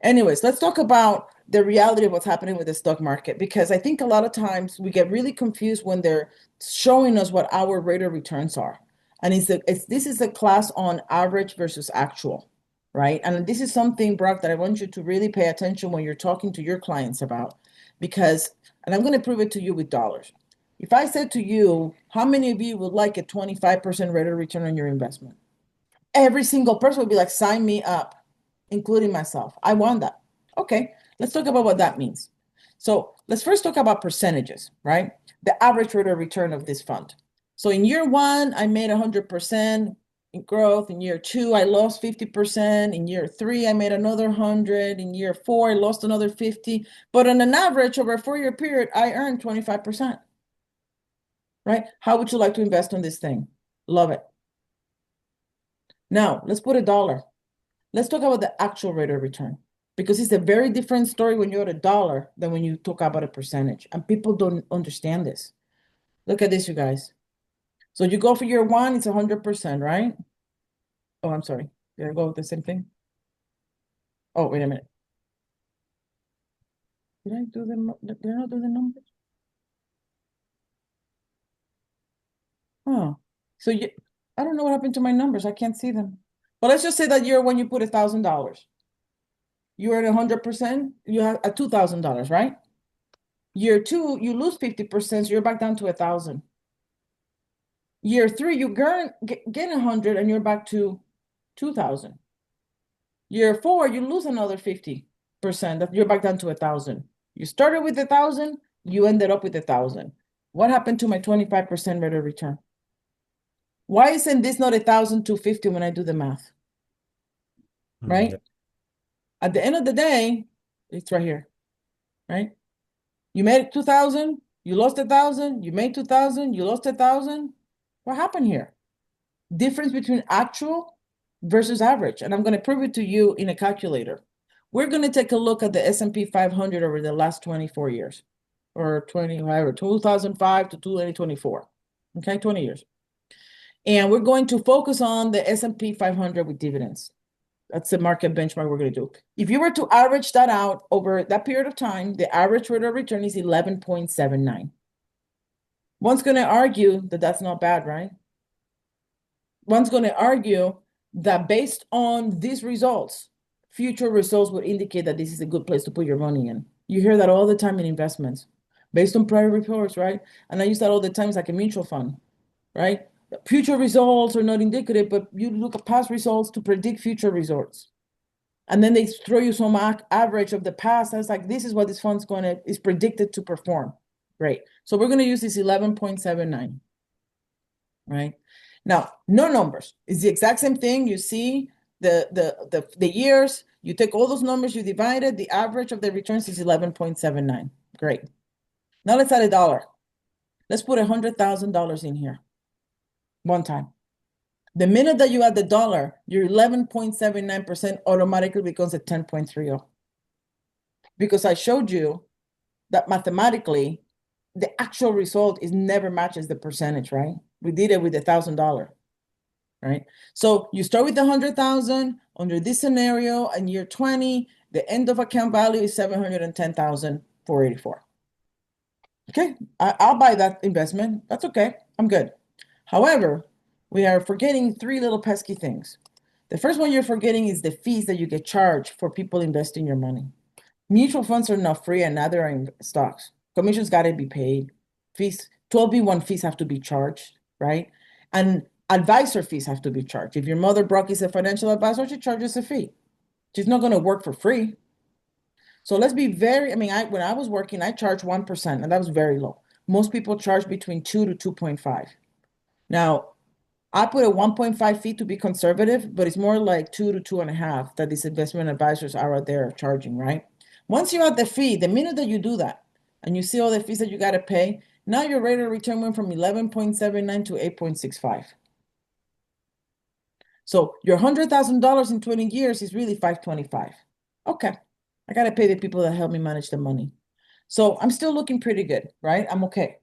Anyways, let's talk about the reality of what's happening with the stock market because I think a lot of times we get really confused when they're showing us what our rate of returns are. And this is a class on average versus actual, right? And this is something, Brock, that I want you to really pay attention when you're talking to your clients about because, and I'm going to prove it to you with dollars. If I said to you, how many of you would like a 25% rate of return on your investment? Every single person would be like, sign me up, including myself. I want that. Okay, let's talk about what that means. So let's first talk about percentages, right? The average rate of return of this fund. So in year one, I made 100% in growth. In year two, I lost 50%. In year three, I made another 100. In year four, I lost another 50. But on an average over a 4-year period, I earned 25%, right? How would you like to invest on this thing? Love it. Now, let's put a dollar. Let's talk about the actual rate of return because it's a very different story when you're at a dollar than when you talk about a percentage. And people don't understand this. Look at this, you guys. So you go for year one, it's 100%, right? Oh, I'm sorry. Did I go with the same thing? Oh, wait a minute. Did I not do the numbers? Oh, so I don't know what happened to my numbers. I can't see them. But let's just say that year one, you put $1,000. You're at 100%, you have a $2,000, right? Year two, you lose 50%, so you're back down to 1,000. Year three, you get 100 and you're back to 2,000. Year four, you lose another 50%, that you're back down to 1,000. You started with 1,000, you ended up with 1,000. What happened to my 25% rate of return? Why isn't this not 1,250 when I do the math, right? Yeah. At the end of the day, it's right here, right? You made 2,000, you lost 1,000, you made 2,000, you lost 1,000. What happened here? Difference between actual versus average. And I'm going to prove it to you in a calculator. We're going to take a look at the S&P 500 over the last 24 years or 20, whatever, 2005 to 2024. Okay, 20 years. And we're going to focus on the S&P 500 with dividends. That's the market benchmark we're going to do. If you were to average that out over that period of time, the average rate of return is 11.79. One's going to argue that that's not bad, right? One's going to argue that based on these results, future results would indicate that this is a good place to put your money in. You hear that all the time in investments, based on prior reports, right? And I use that all the time. It's like a mutual fund, right? Future results are not indicative, but you look at past results to predict future results. And then they throw you some average of the past. And it's like, this is what this fund's is predicted to perform. Great. So we're going to use this 11.79, right? Now, no numbers. It's the exact same thing. You see the years, you take all those numbers, you divide it, the average of the returns is 11.79. Great. Now let's add a dollar. Let's put $100,000 in here one time. The minute that you add the dollar, your 11.79% automatically becomes a 10.30. Because I showed you that mathematically, the actual result is never matches the percentage, right? We did it with $1,000, right? So you start with 100,000 under this scenario, and year 20, the end of account value is 710,484. Okay, I'll buy that investment. That's okay. I'm good. However, we are forgetting three little pesky things. The first one you're forgetting is the fees that you get charged for people investing your money. Mutual funds are not free and neither are stocks. Commissions got to be paid. Fees 12B1 fees have to be charged, right? And advisor fees have to be charged. If your mother, Brock, is a financial advisor, she charges a fee. She's not going to work for free. So let's be very, I mean, when I was working, I charged 1%, and that was very low. Most people charge between 2 to 2.5. Now, I put a 1.5 fee to be conservative, but it's more like 2 to 2.5 that these investment advisors are out there charging, right? Once you add the fee, the minute that you do that and you see all the fees that you got to pay, now your rate of return went from 11.79 to 8.65. So your $100,000 in 20 years is really 525. Okay. I got to pay the people that help me manage the money. So I'm still looking pretty good, right? I'm okay.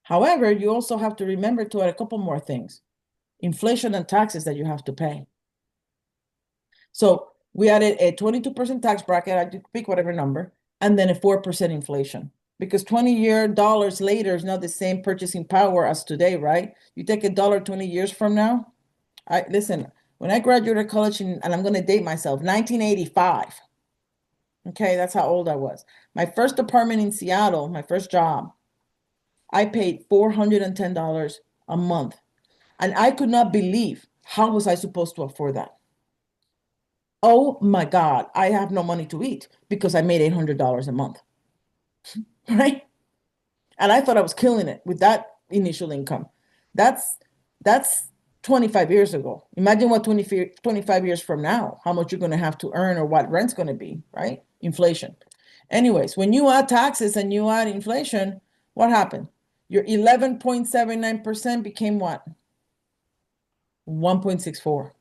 However, you also have to remember to add a couple more things. Inflation and taxes that you have to pay. So we added a 22% tax bracket, I pick whatever number, and then a 4% inflation. Because 20-year dollars later is not the same purchasing power as today, right? You take a dollar 20 years from now. Listen, when I graduated college and I'm gonna date myself, 1985. Okay, that's how old I was. My first apartment in Seattle, my first job, I paid $410 a month. And I could not believe how was I supposed to afford that? Oh my God, I have no money to eat because I made $800 a month, right? And I thought I was killing it with that initial income. That's that's 25 years ago. Imagine what 25 years from now, how much you're going to have to earn or what rent's going to be, right? Inflation. Anyways, when you add taxes and you add inflation, what happened? Your 11.79% became what? 1.64,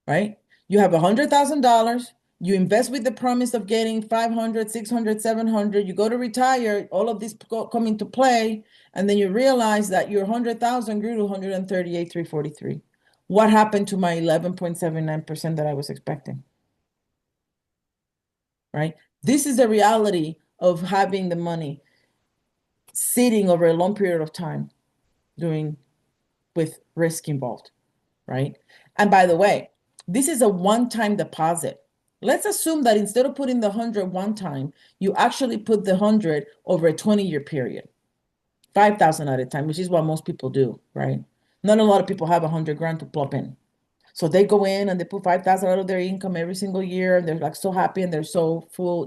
right? You have $100,000. You invest with the promise of getting 500, 600, 700. You go to retire, all of this come into play, and then you realize that your 100,000 grew to 138,343. What happened to my 11.79% that I was expecting, right? This is the reality of having the money sitting over a long period of time doing with risk involved, right? And by the way, this is a one-time deposit. Let's assume that instead of putting the 100 one time, you actually put the 100 over a 20-year period, 5,000 at a time, which is what most people do, right? Not a lot of people have 100 grand to plop in. So they go in and they put 5,000 out of their income every single year, and they're like so happy and they're so full,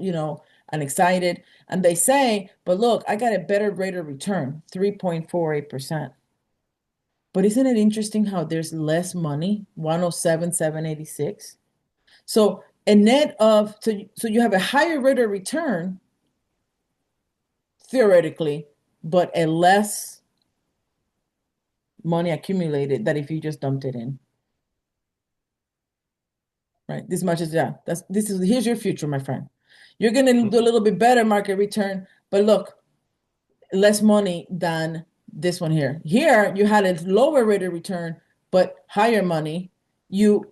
and excited. And they say, but look, I got a better rate of return, 3.48%. But isn't it interesting how there's less money, 107,786? So a net of so you have a higher rate of return theoretically, but a less money accumulated than if you just dumped it in. Right? This much is yeah. Here's your future, my friend. You're gonna do a little bit better market return, but look, less money than this one here. Here you had a lower rate of return, but higher money. You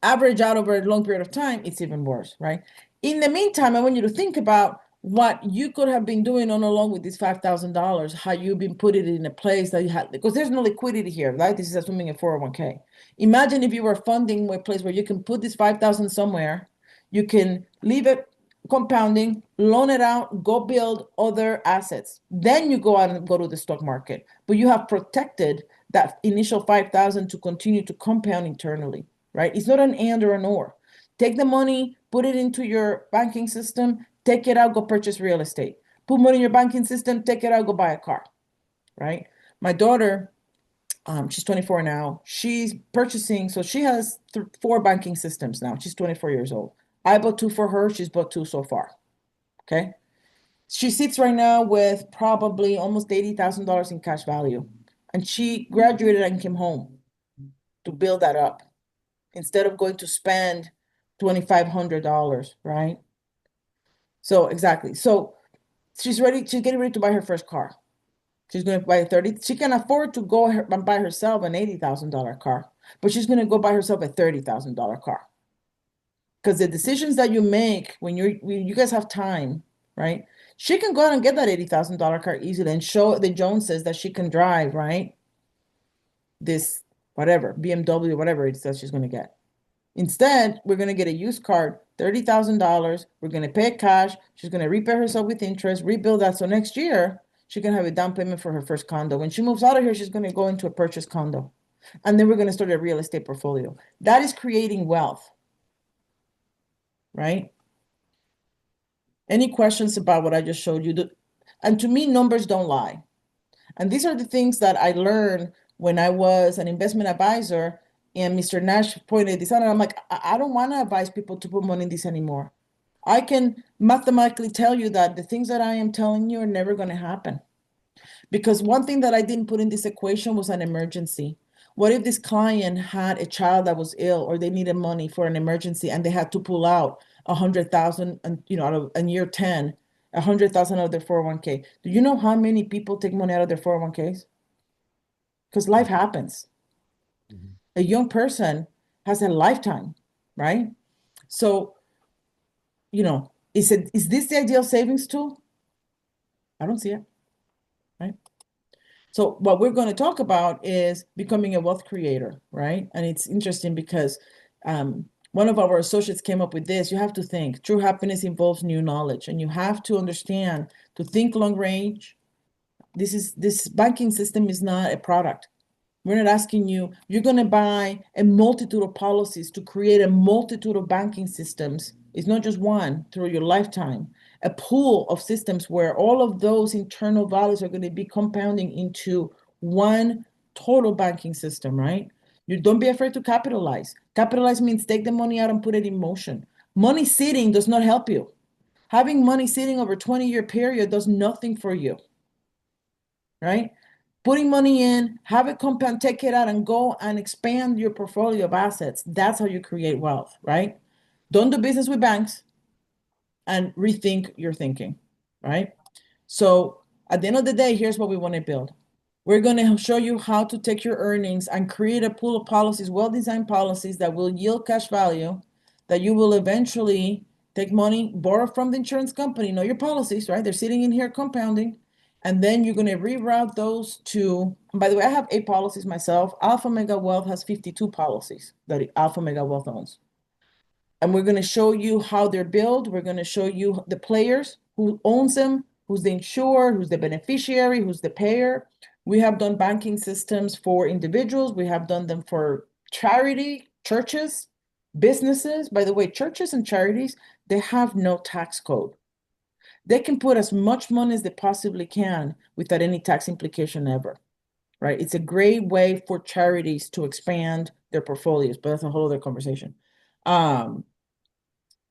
average out over a long period of time, it's even worse, right? In the meantime, I want you to think about what you could have been doing on along with this $5,000, how you've been putting it in a place that you had, because there's no liquidity here, right? This is assuming a 401k. Imagine if you were funding a place where you can put this 5,000 somewhere, you can leave it compounding, loan it out, go build other assets. Then you go out and go to the stock market. But you have protected that initial 5,000 to continue to compound internally, right? It's not an and or an or. Take the money, put it into your banking system, take it out, go purchase real estate. Put money in your banking system, take it out, go buy a car, right? My daughter, she's 24 now. She's purchasing, so she has 4 banking systems now. She's 24 years old. I bought 2 for her. She's bought 2 so far. Okay. She sits right now with probably almost $80,000 in cash value. And she graduated and came home to build that up instead of going to spend $2,500, right? So exactly. So she's getting ready to buy her first car. She's going to buy a 30. She can afford to go and buy herself an $80,000 car, but she's going to go buy herself a $30,000 car. Because the decisions that you make when you guys have time, right? She can go out and get that $80,000 car easily and show the Joneses that she can drive, right? This whatever, BMW, whatever it is that she's going to get. Instead, we're going to get a used car, $30,000. We're going to pay it cash. She's going to repay herself with interest, rebuild that. So next year, she can have a down payment for her first condo. When she moves out of here, she's going to go into a purchase condo. And then we're going to start a real estate portfolio. That is creating wealth, right? Any questions about what I just showed you? And to me, numbers don't lie. And these are the things that I learned when I was an investment advisor and Mr. Nash pointed this out. And I'm like, I don't want to advise people to put money in this anymore. I can mathematically tell you that the things that I am telling you are never going to happen. Because one thing that I didn't put in this equation was an emergency. What if this client had a child that was ill or they needed money for an emergency and they had to pull out 100,000 and out of in year 10, 100,000 out of their 401k. Do you know how many people take money out of their 401ks? Because life happens. Mhm. A young person has a lifetime, right? So, is this the ideal savings tool? I don't see it, right? So what we're going to talk about is becoming a wealth creator, right? And it's interesting because one of our associates came up with this. You have to think. True happiness involves new knowledge, and you have to understand to think long range. This banking system is not a product. We're not asking you, you're going to buy a multitude of policies to create a multitude of banking systems. It's not just one through your lifetime, a pool of systems where all of those internal values are going to be compounding into one total banking system, right? You don't be afraid to capitalize. Capitalize means take the money out and put it in motion. Money sitting does not help you. Having money sitting over a 20-year period does nothing for you, right? Putting money in, have it compound, take it out, and go and expand your portfolio of assets. That's how you create wealth, right? Don't do business with banks and rethink your thinking, right? So at the end of the day, here's what we want to build. We're going to show you how to take your earnings and create a pool of policies, well-designed policies that will yield cash value, that you will eventually take money, borrow from the insurance company, know your policies, right? They're sitting in here compounding. And then you're going to reroute those to, and by the way, I have 8 policies myself. Alpha Mega Wealth has 52 policies that Alpha Mega Wealth owns. And we're going to show you how they're built. We're going to show you the players, who owns them, who's the insured, who's the beneficiary, who's the payer. We have done banking systems for individuals. We have done them for charity, churches, businesses. By the way, churches and charities, they have no tax code. They can put as much money as they possibly can without any tax implication ever, right? It's a great way for charities to expand their portfolios, but that's a whole other conversation. Um,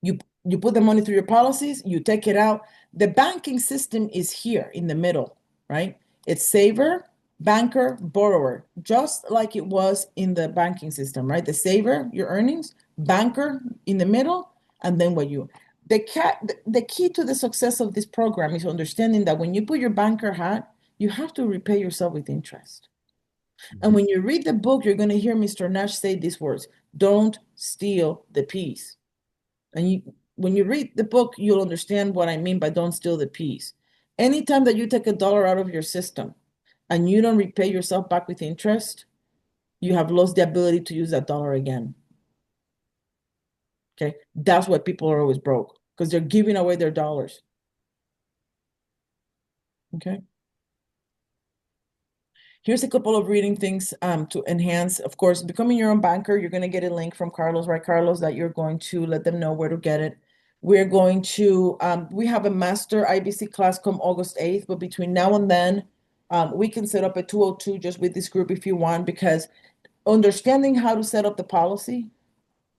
you you put the money through your policies, you take it out. The banking system is here in the middle, right? It's saver, banker, borrower, just like it was in the banking system, right? The saver, your earnings, banker in the middle, and then what you the key to the success of this program is understanding that when you put your banker hat, you have to repay yourself with interest. And Mhm. when you read the book, you're going to hear Mr. Nash say these words: don't steal the peace. And when you read the book, you'll understand what I mean by don't steal the peace. Anytime that you take a dollar out of your system and you don't repay yourself back with interest, you have lost the ability to use that dollar again. Okay. That's why people are always broke, because they're giving away their dollars. Okay. Here's a couple of reading things to enhance. Of course, becoming your own banker, you're going to get a link from Carlos, right, Carlos, that you're going to let them know where to get it. We're going to, we have a master IBC class come August 8th, but between now and then, we can set up a 202 just with this group if you want, because understanding how to set up the policy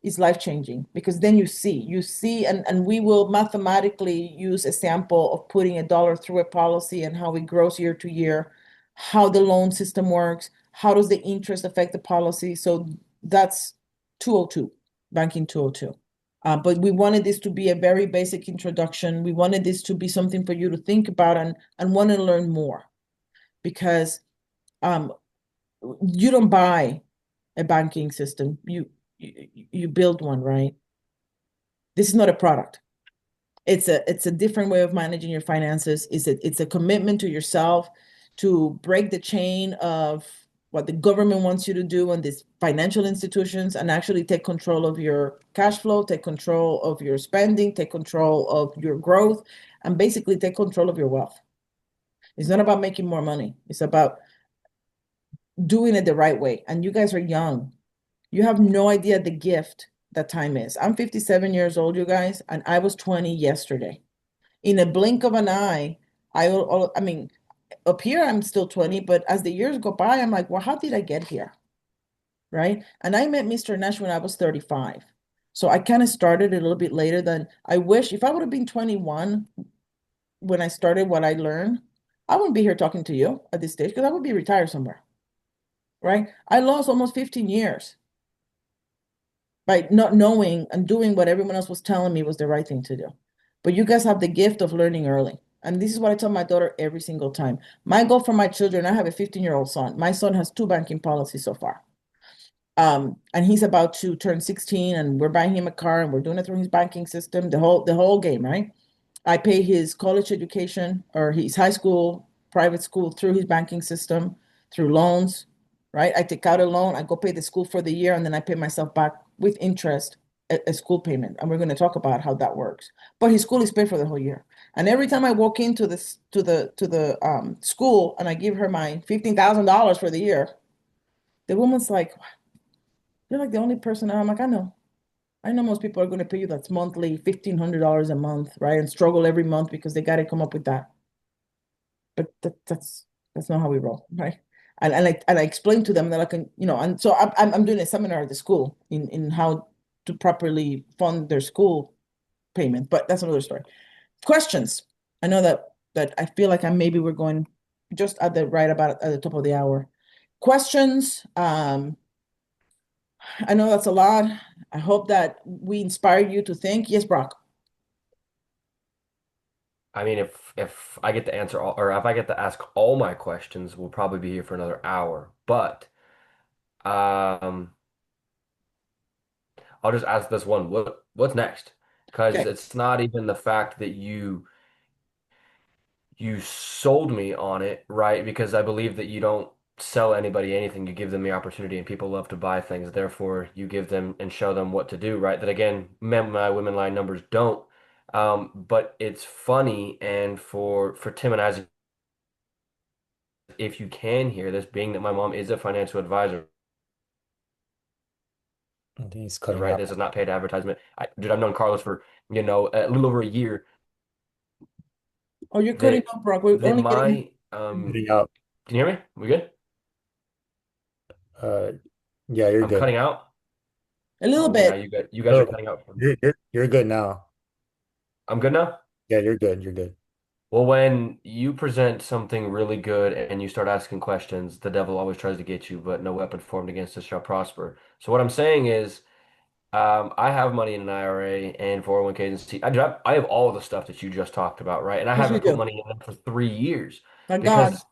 is life-changing, because then you see, and we will mathematically use a sample of putting a dollar through a policy and how it grows year to year, how the loan system works, how does the interest affect the policy. So that's 202, banking 202. But we wanted this to be a very basic introduction. We wanted this to be something for you to think about and want to learn more, because um, you don't buy a banking system. You build one, right? This is not a product. It's a different way of managing your finances. It's a commitment to yourself to break the chain of what the government wants you to do and these financial institutions and actually take control of your cash flow, take control of your spending, take control of your growth, and basically take control of your wealth. It's not about making more money. It's about doing it the right way. And you guys are young. You have no idea the gift that time is. I'm 57 years old, you guys, and I was 20 yesterday. In a blink of an eye, I mean, up here I'm still 20, but as the years go by, I'm like, well, how did I get here? Right? And I met Mr. Nash when I was 35. So I kind of started a little bit later than I wish. If I would have been 21 when I started what I learned, I wouldn't be here talking to you at this stage because I would be retired somewhere, right? I lost almost 15 years by not knowing and doing what everyone else was telling me was the right thing to do. But you guys have the gift of learning early. And this is what I tell my daughter every single time. My goal for my children, I have a 15-year-old son. My son has two banking policies so far. And he's about to turn 16 and we're buying him a car and we're doing it through his banking system, the whole game, right? I pay his college education or his high school, private school through his banking system, through loans, right? I take out a loan, I go pay the school for the year, and then I pay myself back with interest a school payment. And we're going to talk about how that works. But his school is paid for the whole year. And every time I walk into this to the school and I give her my $15,000 for the year, the woman's like, you're like the only person. I'm like, I know. I know most people are going to pay you that's monthly, $1,500 a month, right? And struggle every month because they got to come up with that. But that's not how we roll, right? And I explained to them that I can, and so I'm doing a seminar at the school in how to properly fund their school payment, but that's another story. Questions. I know that I feel like we're going just at the right about at the top of the hour. Questions. I know that's a lot. I hope that we inspired you to think. Yes, Brock. I mean, if I get to answer all, or if I get to ask all my questions, we'll probably be here for another hour. But um, I'll just ask this one: what's next? Because Okay. it's not even the fact that you sold me on it, right? Because I believe that you don't sell anybody anything; you give them the opportunity, and people love to buy things. Therefore, you give them and show them what to do, right? That again, men, my women line numbers don't. But it's funny, and for Tim and Isaac, if you can hear this, being that my mom is a financial advisor, I think he's cutting right? out. This is not paid advertisement. Dude, I've known Carlos for, a little over a year. Oh, you're cutting That off, Brock. We're that only getting my Cutting out. can you hear me? We good? Uh, yeah, you're I'm good. cutting out. a little Oh, now bit. you guys are Oh, cutting out. you're good now. I'm good now. Yeah, you're good. You're good. Well, when you present something really good and you start asking questions, the devil always tries to get you, but no weapon formed against us shall prosper. So what I'm saying is, I have money in an IRA and 401ks and I have all the stuff that you just talked about, right? And I Yes, we haven't put do. money in them for 3 years Thank God. because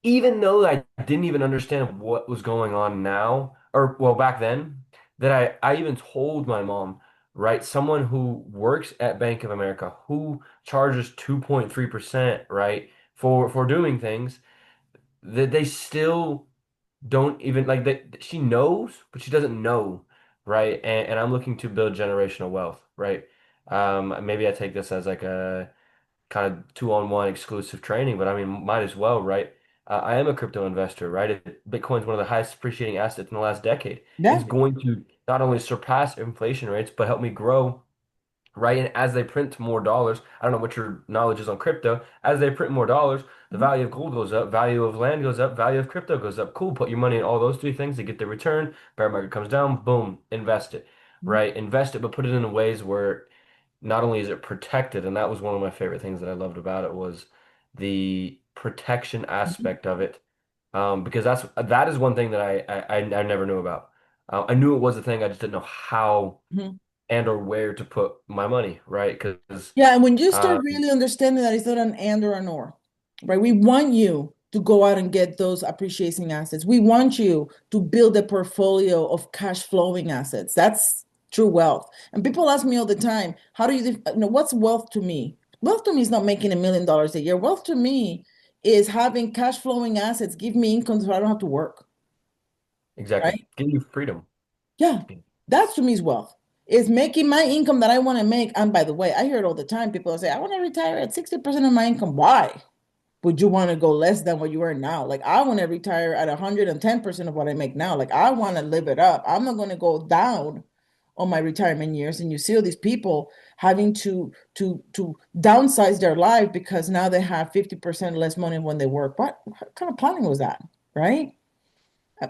even though I didn't even understand what was going on now, or well, back then, that I even told my mom, right? Someone who works at Bank of America who charges 2.3%, right, for doing things that they still don't even like that she knows, but she doesn't know, right? And I'm looking to build generational wealth, right? Maybe I take this as like a kind of two-on-one exclusive training, but I mean, might as well, right? I am a crypto investor, right? Bitcoin's one of the highest appreciating assets in the last decade. Yeah. It's going to not only surpass inflation rates, but help me grow, right? And as they print more dollars, I don't know what your knowledge is on crypto. As they print more dollars, the Mhm. value of gold goes up, value of land goes up, value of crypto goes up. Cool. Put your money in all those three things to get the return. Bear market comes down, boom, invest it, Mhm. right? Invest it, but put it in ways where not only is it protected, and that was one of my favorite things that I loved about it was the protection Mhm. aspect of it. Because that is one thing that I never knew about. I knew it was a thing, I just didn't know how Mhm. and or where to put my money, right? Because Yeah, and when you start uh, really understanding that it's not an and or an or, right? We want you to go out and get those appreciating assets. We want you to build a portfolio of cash flowing assets. That's true wealth. And people ask me all the time, how do what's wealth to me? Wealth to me is not making $1 million a year. Wealth to me is having cash flowing assets give me income so I don't have to work. Exactly. right? Give you freedom. Yeah, that's to me is wealth. Is making my income that I want to make. And by the way, I hear it all the time. People say, I want to retire at 60% of my income. Why would you want to go less than what you earn now? Like, I want to retire at 110% of what I make now. Like, I want to live it up. I'm not going to go down on my retirement years. And you see all these people having to downsize their life because now they have 50% less money when they work. What kind of planning was that? Right?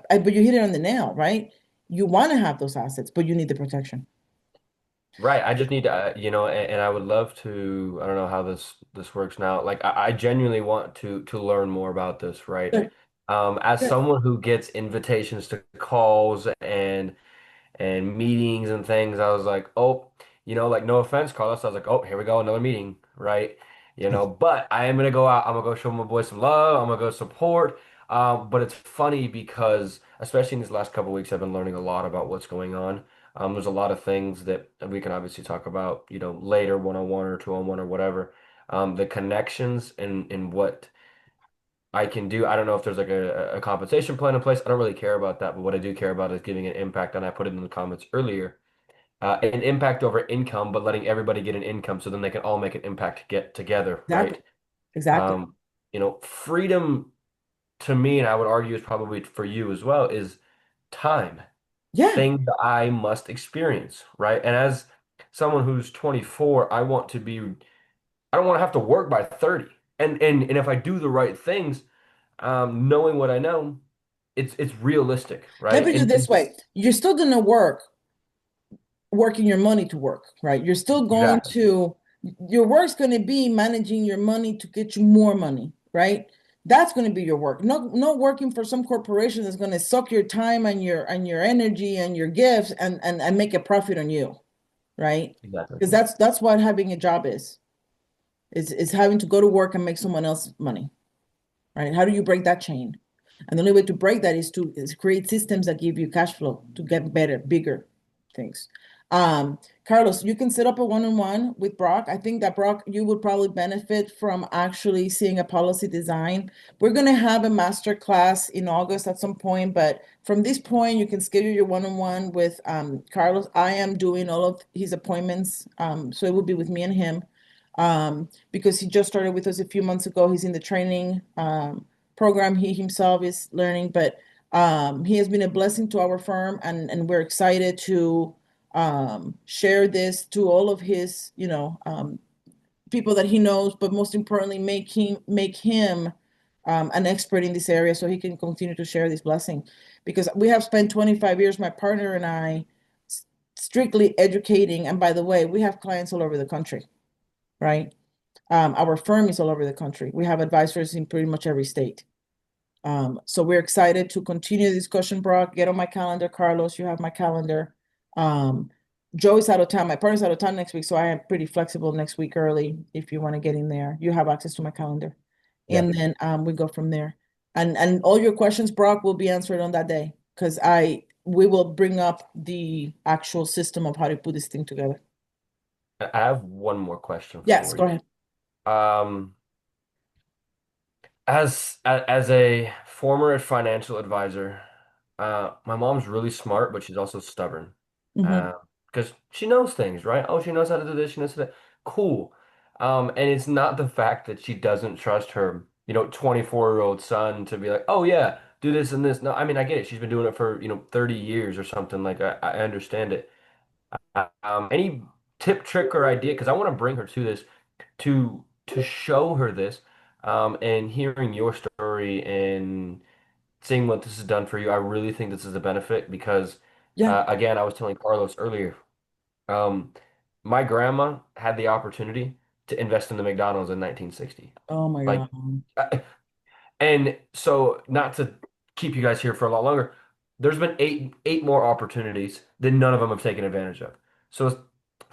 But you hit it on the nail, right? You want to have those assets, but you need the protection. Right. I just need to, and I would love to, I don't know how this works now. Like I genuinely want to learn more about this, right? Good, As good. someone who gets invitations to calls and meetings and things, I was like, oh, like no offense, Carlos. I was like, oh, here we go, another meeting, right? But I am gonna go out. I'm gonna go show my boys some love. I'm gonna go support. But it's funny because, especially in these last couple of weeks, I've been learning a lot about what's going on. There's a lot of things that we can obviously talk about, later, one-on-one or two-on-one or whatever. The connections and what I can do. I don't know if there's like a compensation plan in place. I don't really care about that, but what I do care about is giving an impact, and I put it in the comments earlier, an impact over income, but letting everybody get an income so then they can all make an impact to get together, Exactly. right? Exactly. Freedom to me, and I would argue is probably for you as well, is time, Yeah. things that I must experience, right? And as someone who's 24, I don't want to have to work by 30. And if I do the right things, knowing what I know, it's realistic, Let me right? put it this way. You're still going to working your money to work, right? You're still going Exactly. to, your work's going to be managing your money to get you more money, right? That's going to be your work. No working for some corporation that's going to suck your time and your energy and your gifts and make a profit on you, right? Exactly. Because that's what having a job is having to go to work and make someone else money, right? How do you break that chain? And the only way to break that is create systems that give you cash flow to get better, bigger things. Carlos, you can set up a one-on-one with Brock. I think that Brock, you would probably benefit from actually seeing a policy design. We're going to have a master class in August at some point, but from this point, you can schedule your one-on-one with Carlos. I am doing all of his appointments, so it will be with me and him because he just started with us a few months ago. He's in the training program. He himself is learning, but he has been a blessing to our firm, and we're excited to share this to all of his, people that he knows, but most importantly, make him an expert in this area so he can continue to share this blessing. Because we have spent 25 years, my partner and I, strictly educating. And by the way, we have clients all over the country, right? Our firm is all over the country. We have advisors in pretty much every state. So we're excited to continue the discussion, Brock. Get on my calendar, Carlos. You have my calendar. Um, Joe is out of town. My partner's out of town next week, so I am pretty flexible next week early if you want to get in there. You have access to my calendar. Yeah. And then we go from there. And all your questions, Brock, will be answered on that day because we will bring up the actual system of how to put this thing together. I have one more question Yes, for go you. ahead. Um, as a former financial advisor, my mom's really smart, but she's also stubborn. Hmm. Because she knows things, right? Oh, she knows how to do this, she knows that. Cool. And it's not the fact that she doesn't trust her, 24-year-old son to be like, oh yeah, do this and this. No, I mean, I get it. She's been doing it for, 30 years or something. Like I understand it. Any tip, trick, or idea? Because I want to bring her to this to show her this. And hearing your story and seeing what this has done for you, I really think this is a benefit because, Yeah. again, I was telling Carlos earlier, um, my grandma had the opportunity to invest in the McDonald's in 1960. Oh my Like, God. and so, not to keep you guys here for a lot longer, there's been eight more opportunities that none of them have taken advantage of. So it's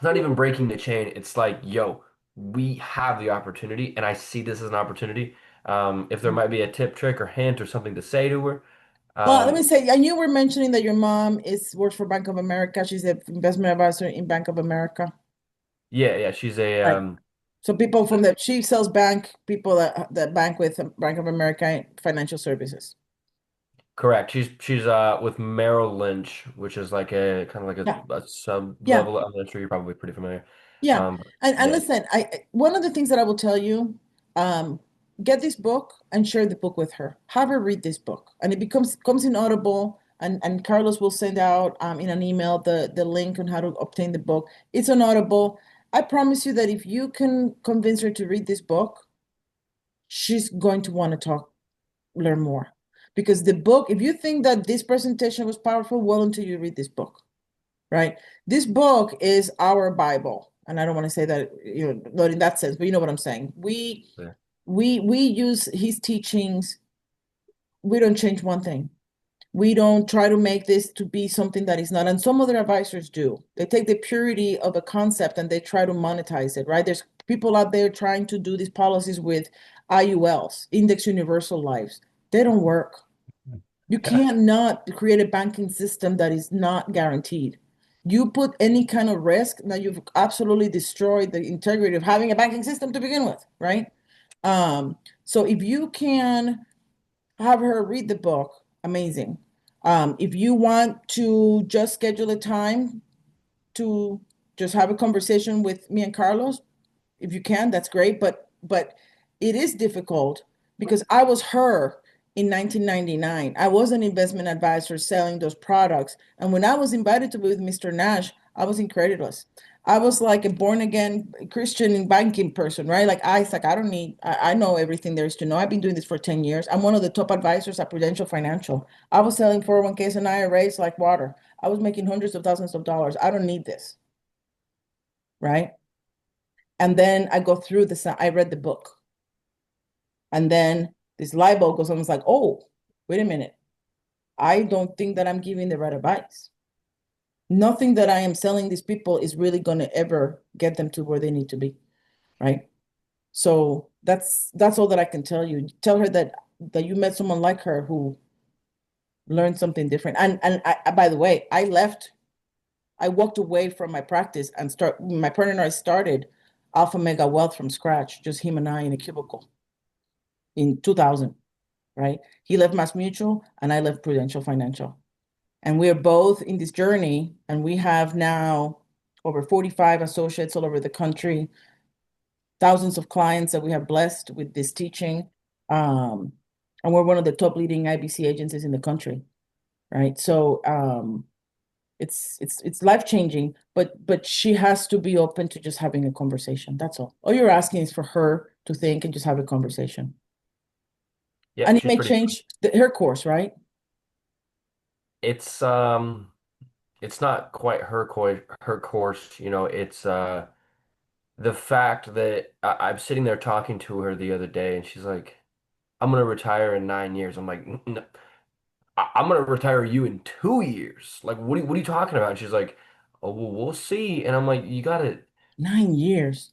not even breaking the chain. It's like, yo, we have the opportunity, and I see this as an opportunity. If there might be a tip, trick, or hint or something to say to her, Well, let me um, say, and you were mentioning that your mom is works for Bank of America. She's an investment advisor in Bank of America. yeah, yeah, she's a Right. So people from the she sells bank people that bank with Bank of America financial services. Correct. She's with Merrill Lynch, which is like a kind of like Yeah, a sub yeah, level. I'm sure you're probably pretty familiar. yeah. And Yeah, listen, one of the things that I will tell you, um, get this book and share the book with her. Have her read this book, and it comes in Audible. And Carlos will send out in an email the link on how to obtain the book. It's on Audible. I promise you that if you can convince her to read this book, she's going to want to learn more. Because the book, if you think that this presentation was powerful, well, until you read this book, right? This book is our Bible. And I don't want to say that, not in that sense, but you know what I'm saying. yeah, We use his teachings. We don't change one thing. We don't try to make this to be something that is not. And some other advisors do. They take the purity of a concept and they try to monetize it, right? There's people out there trying to do these policies with IULs, Index Universal Lives. They don't work. You Yeah. can't not create a banking system that is not guaranteed. You put any kind of risk, now you've absolutely destroyed the integrity of having a banking system to begin with, right? So if you can have her read the book, amazing. If you want to just schedule a time to just have a conversation with me and Carlos, if you can, that's great. But it is difficult because I was her in 1999. I was an investment advisor selling those products. And when I was invited to be with Mr. Nash, I was incredulous. I was like a born again Christian and banking person, right? Like I don't need, I know everything there is to know. I've been doing this for 10 years. I'm one of the top advisors at Prudential Financial. I was selling 401ks and IRAs like water. I was making hundreds of thousands of dollars. I don't need this, right? And then I go through this, I read the book. And then this light bulb goes on. It's like, oh, wait a minute. I don't think that I'm giving the right advice. Nothing that I am selling these people is really going to ever get them to where they need to be, right? So that's all that I can tell you. Tell her that you met someone like her who learned something different. And by the way, I walked away from my practice and my partner and I started Alpha Mega Wealth from scratch, just him and I in a cubicle in 2000, right? He left Mass Mutual and I left Prudential Financial. And we're both in this journey, and we have now over 45 associates all over the country, thousands of clients that we have blessed with this teaching. Um, and we're one of the top leading IBC agencies in the country, right? So it's life-changing, but she has to be open to just having a conversation. That's all. All you're asking is for her to think and just have a conversation. yeah. And it She's may pretty. change her course, right? It's it's not quite her course. It's the fact that I'm sitting there talking to her the other day, and she's like, "I'm gonna retire in 9 years." I'm like, "No, I'm gonna retire you in 2 years. Like, what are you talking about?" And she's like, "Oh, well, we'll see." And I'm like, "You gotta." 9 years.